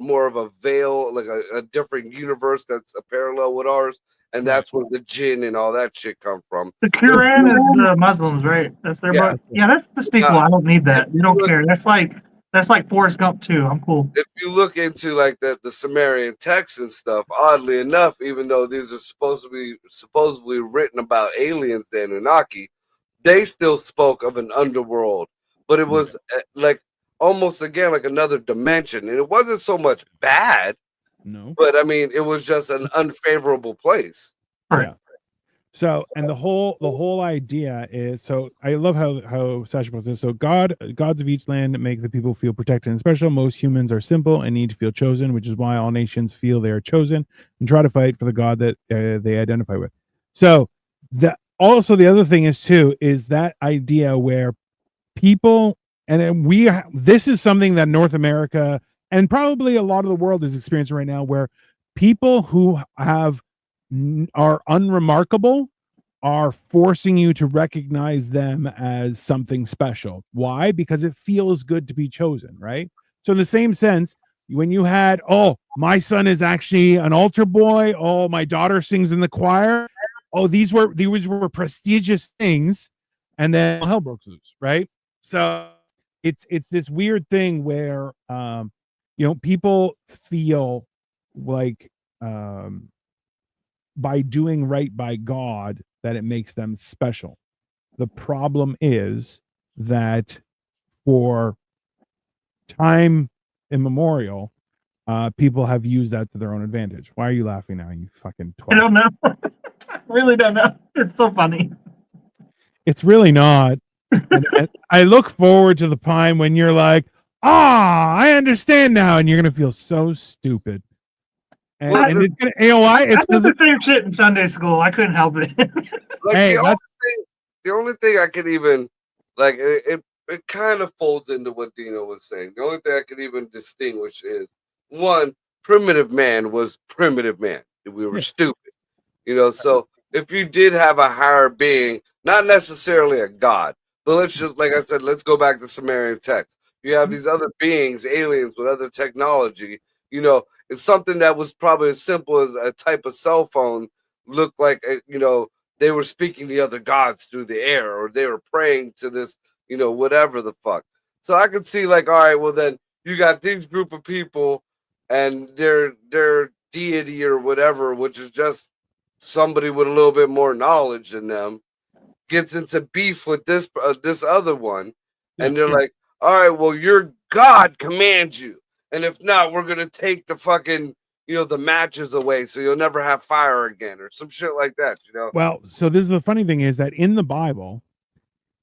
more of a veil, like a different universe that's a parallel with ours, and that's where the jinn and all that shit come from. The Quran is the Muslims, right? That's their book. Yeah, that's despicable. I don't need that. You don't care. That's like Forrest Gump too. I'm cool. If you look into like the Sumerian texts and stuff, oddly enough, even though these are supposedly written about aliens, the Anunnaki, they still spoke of an underworld, but it was like almost again like another dimension, and it wasn't so much bad. No, but I mean, it was just an unfavorable place. Yeah. So, and the whole idea is, so I love how Sasha puts this. So gods of each land make the people feel protected and special. Most humans are simple and need to feel chosen, which is why all nations feel they are chosen and try to fight for the God that they identify with. So the other thing is too, is that idea where people, and this is something that North America and probably a lot of the world is experiencing right now, where people who are unremarkable are forcing you to recognize them as something special. Why? Because it feels good to be chosen, right? So in the same sense, when you had, my son is actually an altar boy, my daughter sings in the choir, these were prestigious things, and then hell broke loose, right? So it's this weird thing where people feel like by doing right by God that it makes them special. The problem is that for time immemorial, people have used that to their own advantage. Why are you laughing now, you fucking twat? I don't know. I really don't know. It's so funny. It's really not. and I look forward to the time when you're like, I understand now, and you're gonna feel so stupid. And it's gonna, you know why? It's I did the same shit in Sunday school. I couldn't help it. Like the only thing I could even like it kind of folds into what Dino was saying. The only thing I could even distinguish is one, primitive man was primitive man. We were stupid. So if you did have a higher being, not necessarily a god, but let's just, like I said, let's go back to Sumerian text. You have these other beings, aliens with other technology. It's something that was probably as simple as a type of cell phone looked like, they were speaking to other gods through the air, or they were praying to this, whatever the fuck. So I could see like, all right, well then you got these group of people and their deity or whatever, which is just somebody with a little bit more knowledge than them, gets into beef with this other one, and they're like, all right, well your God commands you, and if not, we're gonna take the fucking the matches away, so you'll never have fire again, or some shit like that. Well, so this is the funny thing is that in the Bible,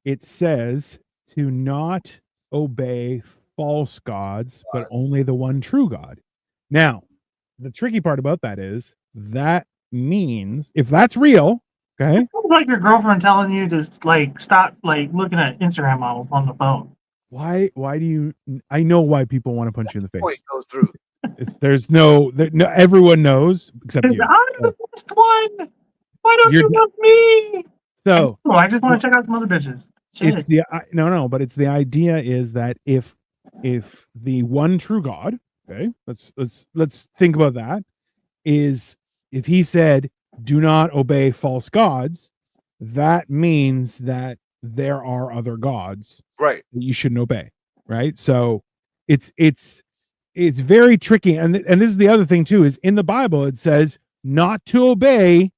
it says to not obey false gods, but only the one true God. Now, the tricky part about that is that means if that's real, okay. It's like your girlfriend telling you to like stop like looking at Instagram models on the phone. Why do you? I know why people want to punch you in the face. Point goes through. There's no, everyone knows except you. I'm the best one. Why don't you love me? So I just want to check out some other bitches. Shit. It's the but it's the idea is that if the one true God, okay, let's think about that, is if he said do not obey false gods, that means that there are other gods, right, that you shouldn't obey, right? So it's very tricky, and this is the other thing too, is in the Bible it says not to obey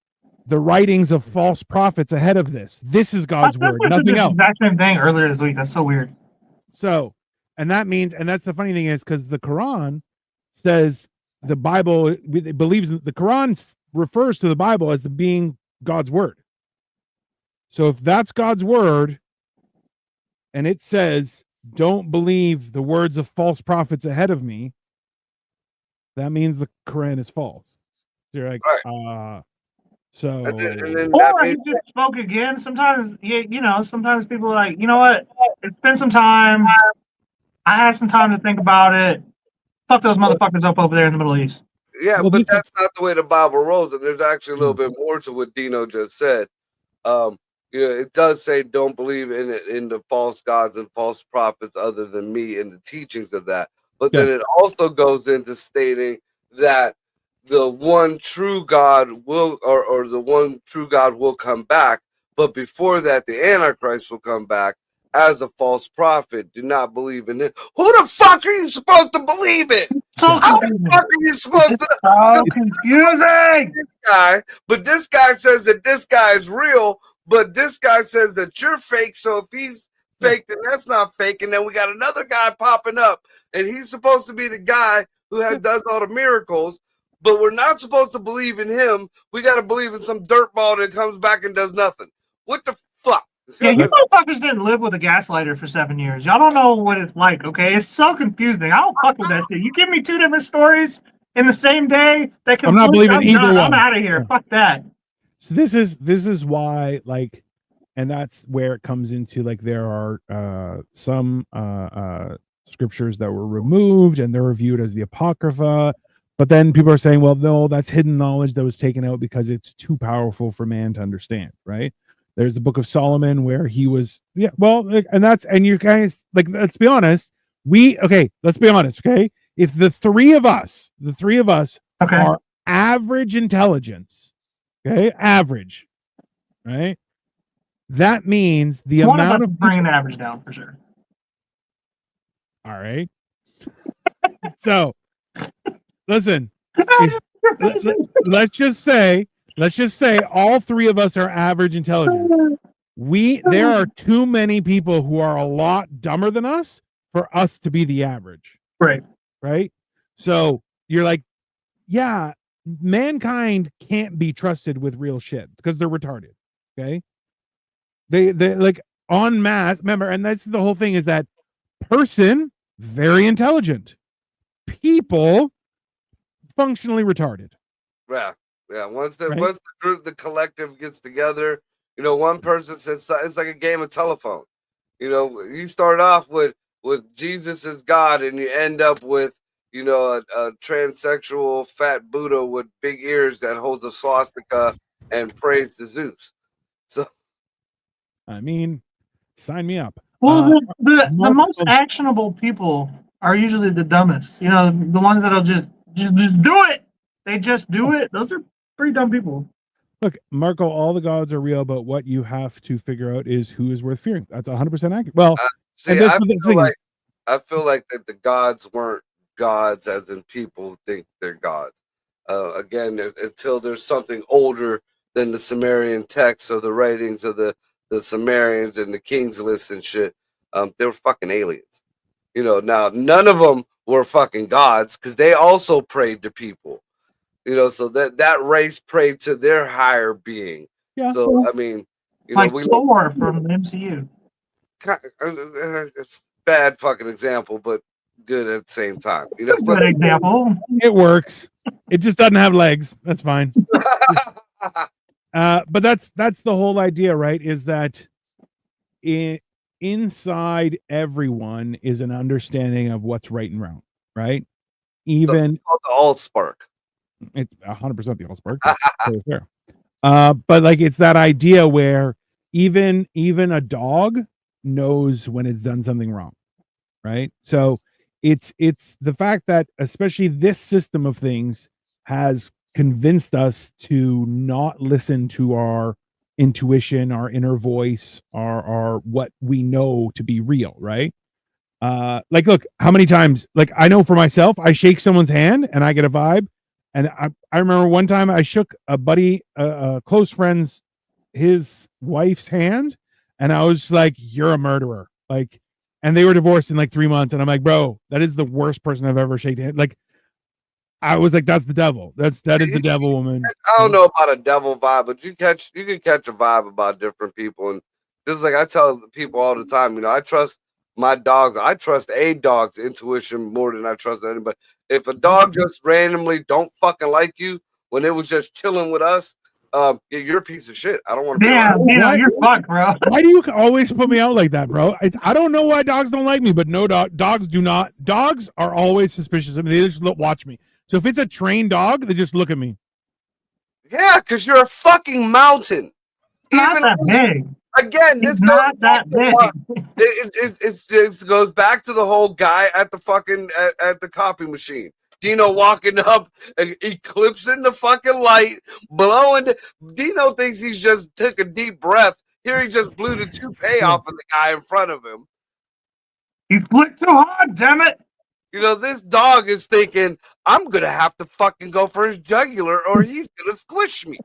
the writings of false prophets ahead of this. This is God's word, nothing else. Exact same thing earlier this week. That's so weird. So, and that means, and that's the funny thing is because the Quran says the Bible, it believes the Quran refers to the Bible as being God's word. So if that's God's word, and it says don't believe the words of false prophets ahead of me, that means the Quran is false. So you're like, so, or he just spoke again. Sometimes, sometimes people are like, you know what? It's been some time. I had some time to think about it. Fuck those motherfuckers up over there in the Middle East. Yeah, but that's not the way the Bible rolls. And there's actually a little bit more to what Dino just said. It does say don't believe in the false gods and false prophets other than me and the teachings of that. But then it also goes into stating that the one true God will, or the one true God will come back. But before that, the Antichrist will come back as a false prophet. Do not believe in it. Who the fuck are you supposed to believe in? How the fuck are you supposed to? So confusing. This guy, but this guy says that this guy is real, but this guy says that you're fake. So if he's fake, then that's not fake. And then we got another guy popping up, and he's supposed to be the guy who does all the miracles. But we're not supposed to believe in him. We got to believe in some dirtball that comes back and does nothing. What the fuck? Yeah, you motherfuckers didn't live with a gaslighter for 7 years. Y'all don't know what it's like, okay? It's so confusing. I don't fuck with that shit. You give me two different stories in the same day that can. I'm not believing either one. I'm out of here. Fuck that. So this is why, like, and that's where it comes into, like, there are some scriptures that were removed and they're reviewed as the Apocrypha. But then people are saying, well, no, that's hidden knowledge that was taken out because it's too powerful for man to understand, right? There's the Book of Solomon where he was, and you guys, like, let's be honest. Let's be honest, okay? If the three of us are average intelligence, okay, average, right? That means the amount of bringing the average down for sure. All right. So, listen. Let's just say all three of us are average intelligence. There are too many people who are a lot dumber than us for us to be the average. Right. So you're like, yeah, mankind can't be trusted with real shit because they're retarded. Okay. They like en masse. Remember, and that's the whole thing, is that person very intelligent, people functionally retarded. Yeah, yeah. Once the Right? once the group, the collective gets together, one person says it's like a game of telephone. You start off with Jesus as God, and you end up with a transsexual fat Buddha with big ears that holds a swastika and prays to Zeus. So I mean, sign me up. Well, the Mark, most actionable people are usually the dumbest. The ones that'll just do it. They just do it. Those are pretty dumb people. look, Marco, all the gods are real, but what you have to figure out is who is worth fearing. That's 100% accurate. Well, see, and I feel like that the gods weren't gods, as in people think they're gods. Again, until there's something older than the Sumerian texts or the writings of the Sumerians and the King's List and shit, they were fucking aliens. Now none of them were fucking gods because they also prayed to people. So that race prayed to their higher being. Yeah. So I mean, like Thor from the MCU. It's bad fucking example, but good at the same time. Good example. It works. It just doesn't have legs. That's fine. But that's the whole idea, right? Is that inside everyone is an understanding of what's right and wrong, right? Even the alt spark. It's 100% the alt spark. Totally fair. But like it's that idea where even a dog knows when it's done something wrong, right? So it's the fact that especially this system of things has convinced us to not listen to our intuition, our inner voice, our what we know to be real, right? Like look, how many times, like I know for myself, I shake someone's hand and I get a vibe. And I remember one time I shook a buddy, a close friend's, his wife's hand, and I was like, "You're a murderer!" Like, and they were divorced in like 3 months, and I'm like, "Bro, that is the worst person I've ever shaken hand." Like, I was like, "That's the devil. That is the devil, woman." I don't know about a devil vibe, but you can catch a vibe about different people, and just like I tell people all the time, I trust my dogs. I trust a dog's intuition more than I trust anybody. If a dog just randomly don't fucking like you when it was just chilling with us, you're a piece of shit. I don't want to be around. You're fucked, bro. Why do you always put me out like that, bro? I don't know why dogs don't like me, but no, dogs do not. Dogs are always suspicious of me. They just watch me. So if it's a trained dog, they just look at me. Yeah, because you're a fucking mountain. Not that big. Again, it's not that big. It goes back to the whole guy at the fucking at the copy machine. Dino walking up and eclipsing the fucking light, blowing. Dino thinks he's just took a deep breath. Here he just blew the toupee off of the guy in front of him. You flicked too hard, damn it. This dog is thinking, I'm going to have to fucking go for his jugular or he's going to squish me.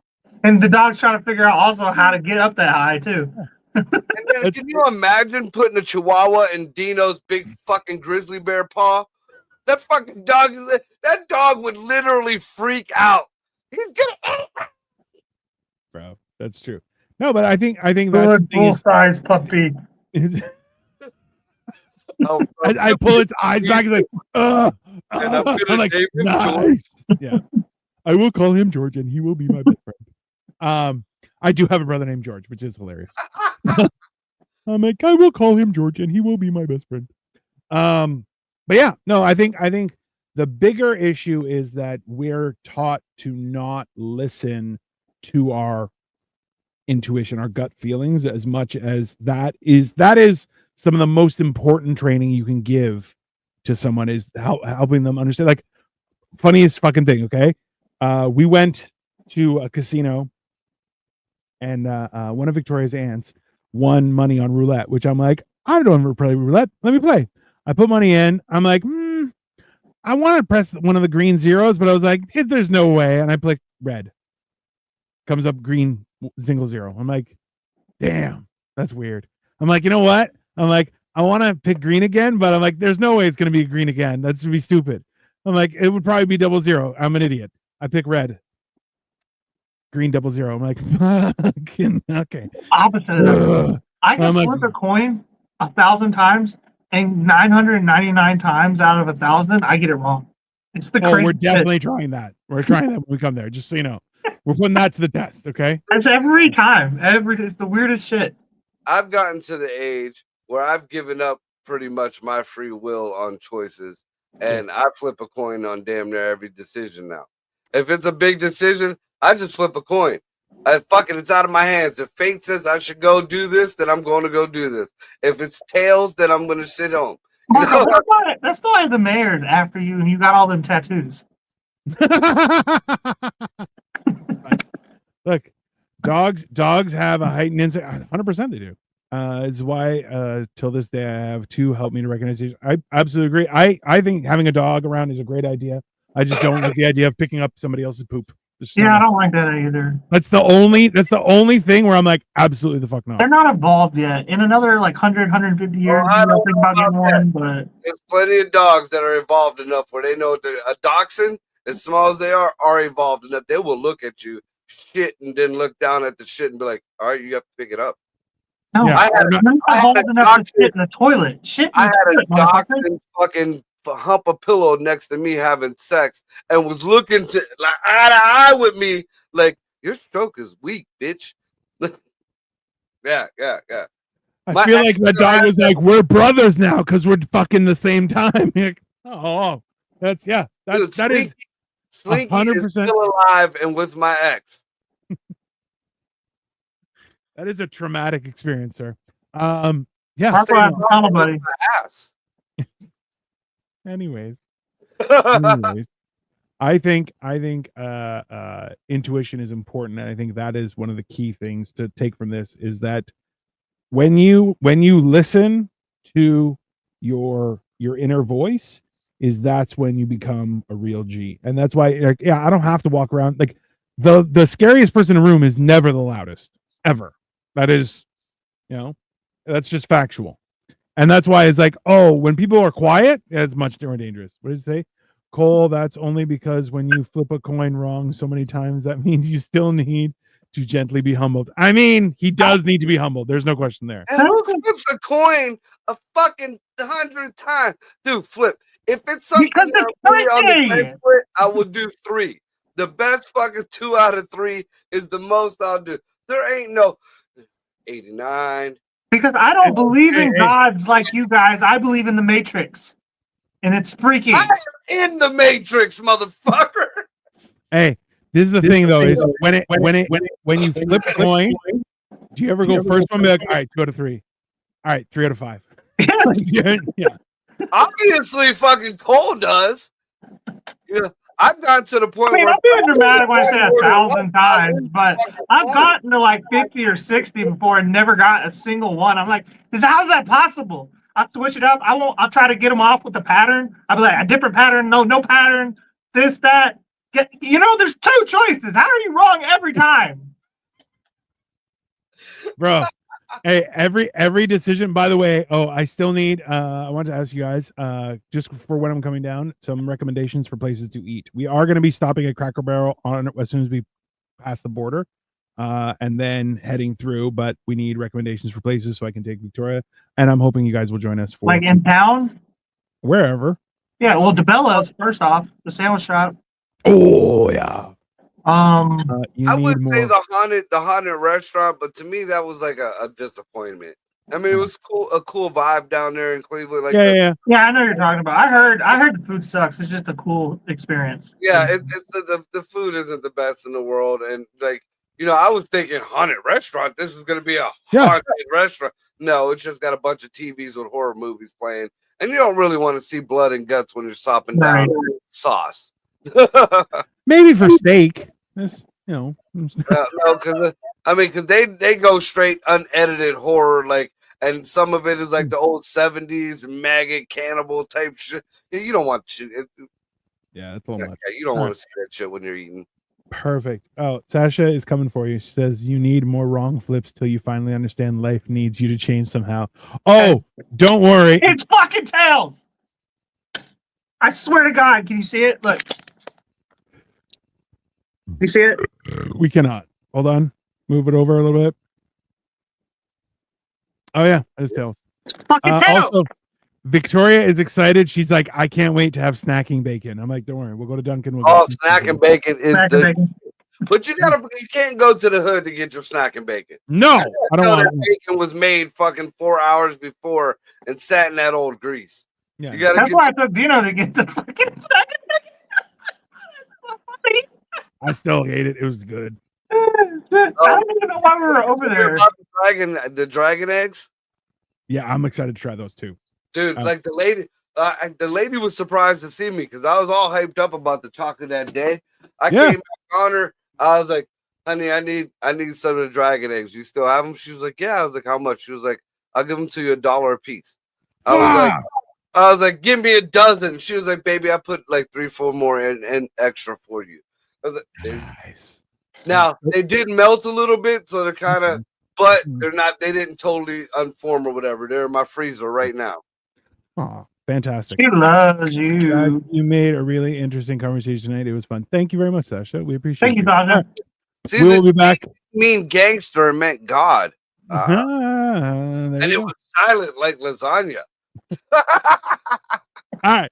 And the dog's trying to figure out also how to get up that high, too. And then, can you imagine putting a chihuahua in Dino's big fucking grizzly bear paw? That fucking dog, that dog would literally freak out. He's gonna... Bro, that's true. No, but I think that's full-size puppy. I pull its eyes back and like, and I'm like, nice. Yeah, I will call him George, and he will be my best friend. I do have a brother named George, which is hilarious. I'm like, I will call him George, and he will be my best friend. But yeah, no, I think the bigger issue is that we're taught to not listen to our intuition, our gut feelings, as much as that is some of the most important training you can give to someone, is helping them understand. Like, funniest fucking thing, okay? We went to a casino, and one of Victoria's aunts won money on roulette, which I'm like, I don't ever play roulette. Let me play. I put money in. I'm like, I want to press one of the green zeros, but I was like, there's no way. And I click red. Comes up green single zero. I'm like, damn, that's weird. I'm like, you know what? I'm like, I want to pick green again, but I'm like, there's no way it's going to be green again. That's going to be stupid. I'm like, it would probably be 00. I'm an idiot. I pick red. Green 00. I'm like, okay. Opposite of that. I can flip a coin 1,000 times, and 999 times out of 1,000, I get it wrong. It's the Oh, crazy we're shit. definitely trying that. We're trying that when we come there. Just so you know, we're putting that to the test. Okay. It's every time. It's the weirdest shit. I've gotten to the age where I've given up pretty much my free will on choices, and I flip a coin on damn near every decision now. If it's a big decision, I just flip a coin. Fuck it, it's out of my hands. If fate says I should go do this, then I'm going to go do this. If it's tails, then I'm going to sit home. Marco, that's why the mayor's after you and you got all them tattoos. Look, dogs have a heightened insight. 100% they do. It's why till this day I have two help me to recognize. I absolutely agree. I think having a dog around is a great idea. I just don't like the idea of picking up somebody else's poop. Yeah, I don't like that either. That's the only thing where I'm like, absolutely the fuck no. They're not evolved yet. In another like 100, 150 years, I don't think know about getting about one, but there's plenty of dogs that are evolved enough where they know a dachshund, as small as they are evolved enough. They will look at you, shit, and then look down at the shit and be like, all right, you have to pick it up. no, Yeah, I had old a enough to dachshund- shit in the toilet. Shit in I the had toilet, a motherfucker. dachshund fucking hump a pillow next to me having sex and was looking to like eye to eye with me like, your stroke is weak, bitch. yeah. I feel like that dog was like, we're brothers now because we're fucking the same time. Like, oh, that's yeah. Dude, That is Slinky 100%. is still alive and with my ex. That is a traumatic experience, sir. Yeah. Marco has a tunnel, buddy. Ass. Anyways, I think intuition is important, and I think that is one of the key things to take from this is that when you listen to your inner voice, that's when you become a real G. And that's why, like, yeah, I don't have to walk around like the scariest person in the room is never the loudest ever. That is, that's just factual. And that's why it's like, oh, when people are quiet, it's much more dangerous. What does it say? Cole, that's only because when you flip a coin wrong so many times, that means you still need to gently be humbled. I mean, he does need to be humbled. There's no question there. And who flips a coin a fucking 100 times? Dude, flip. If it's something that really on the best foot, I will do 3. The best fucking 2 out of 3 is the most I'll do. There ain't no 89. Because I don't believe in gods like you guys. I believe in the Matrix. And it's freaky. I'm in the Matrix, motherfucker. Hey, this is the thing though, is when you flip a coin, do you ever go first one? Be like, all right, 2 out of 3. All right, 3 out of 5. Yeah. Obviously, fucking Cole does. Yeah. I've gotten to the point where I'm being dramatic when I say 1,000 times, but I've gotten to like 50 or 60 before and never got a single one. I'm like, how's that possible? I'll switch it up. I'll try to get them off with the pattern. I'll be like, a different pattern, no pattern, this, that. There's 2 choices. How are you wrong every time? Bro. Hey, every decision, by the way. Oh, I still need I want to ask you guys, just for when I'm coming down, some recommendations for places to eat. We are going to be stopping at Cracker Barrel as soon as we pass the border, and then heading through, but we need recommendations for places so I can take Victoria, and I'm hoping you guys will join us for like in town, wherever. Yeah, well, DeBella's first off, the sandwich shop. Oh yeah. I would say the haunted restaurant, but to me that was like a disappointment. I mean, it was a cool vibe down there in Cleveland. Like yeah, I know what you're talking about. I heard the food sucks. It's just a cool experience. Yeah, it's the food isn't the best in the world, and like I was thinking haunted restaurant. This is gonna be a haunted restaurant. No, it's just got a bunch of TVs with horror movies playing, and you don't really want to see blood and guts when you're sopping down sauce. Maybe for steak. No, because they go straight unedited horror, like, and some of it is like the old 70s maggot cannibal type shit. You don't want shit. Yeah, that's a little much. You don't want to see that shit when you're eating. Perfect. Oh, Sasha is coming for you. She says you need more wrong flips till you finally understand life needs you to change somehow. Oh, don't worry. It's fucking tails. I swear to God, can you see it? Look. You see it? We cannot. Hold on. Move it over a little bit. Oh yeah, it's tails. Fucking tails. Also, Victoria is excited. She's like, I can't wait to have snacking bacon. I'm like, don't worry, we'll go to Dunkin'. We'll Oh, get snack and bacon is Snack and bacon. But you can't go to the hood to get your snack and bacon. No, I don't know want that bacon was made fucking 4 hours before and sat in that old grease. Yeah. You gotta That's get why I took Dino to get the fucking snack and bacon. I still hate it. It was good. I don't even know why we were over there. The dragon eggs, Yeah, I'm excited to try those too. dude. Like the lady was surprised to see me because I was all hyped up about the chocolate that day. I came back on her. I was like, honey, I need some of the dragon eggs. You still have them? She was like, yeah. I was like, how much? She was like, I'll give them to you $1 a piece. I was like, give me a dozen. She was like, baby, I put like 3-4 more in extra for you. I was like, Nice. now they did melt a little bit, so they're kind of, but they're not. They didn't totally unform or whatever. They're in my freezer right now. Oh, fantastic. He loves you. You made a really interesting conversation tonight. It was fun. Thank you very much, Sasha. We appreciate Thank you, it. Sasha. See, We will be back. Mean gangster meant God, and and it was silent like lasagna. All right,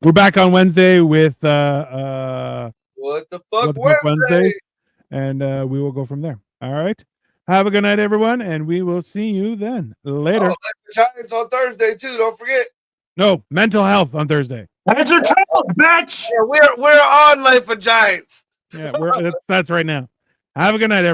we're back on Wednesday with What the fuck, What the Fuck Wednesday? And we will go from there. All right. Have a good night, everyone, and we will see you then later. Oh, Giants on Thursday too. Don't forget. No, mental health on Thursday. That's your child, bitch. Yeah, we're on Life of Giants. Yeah, that's right now. Have a good night, everyone.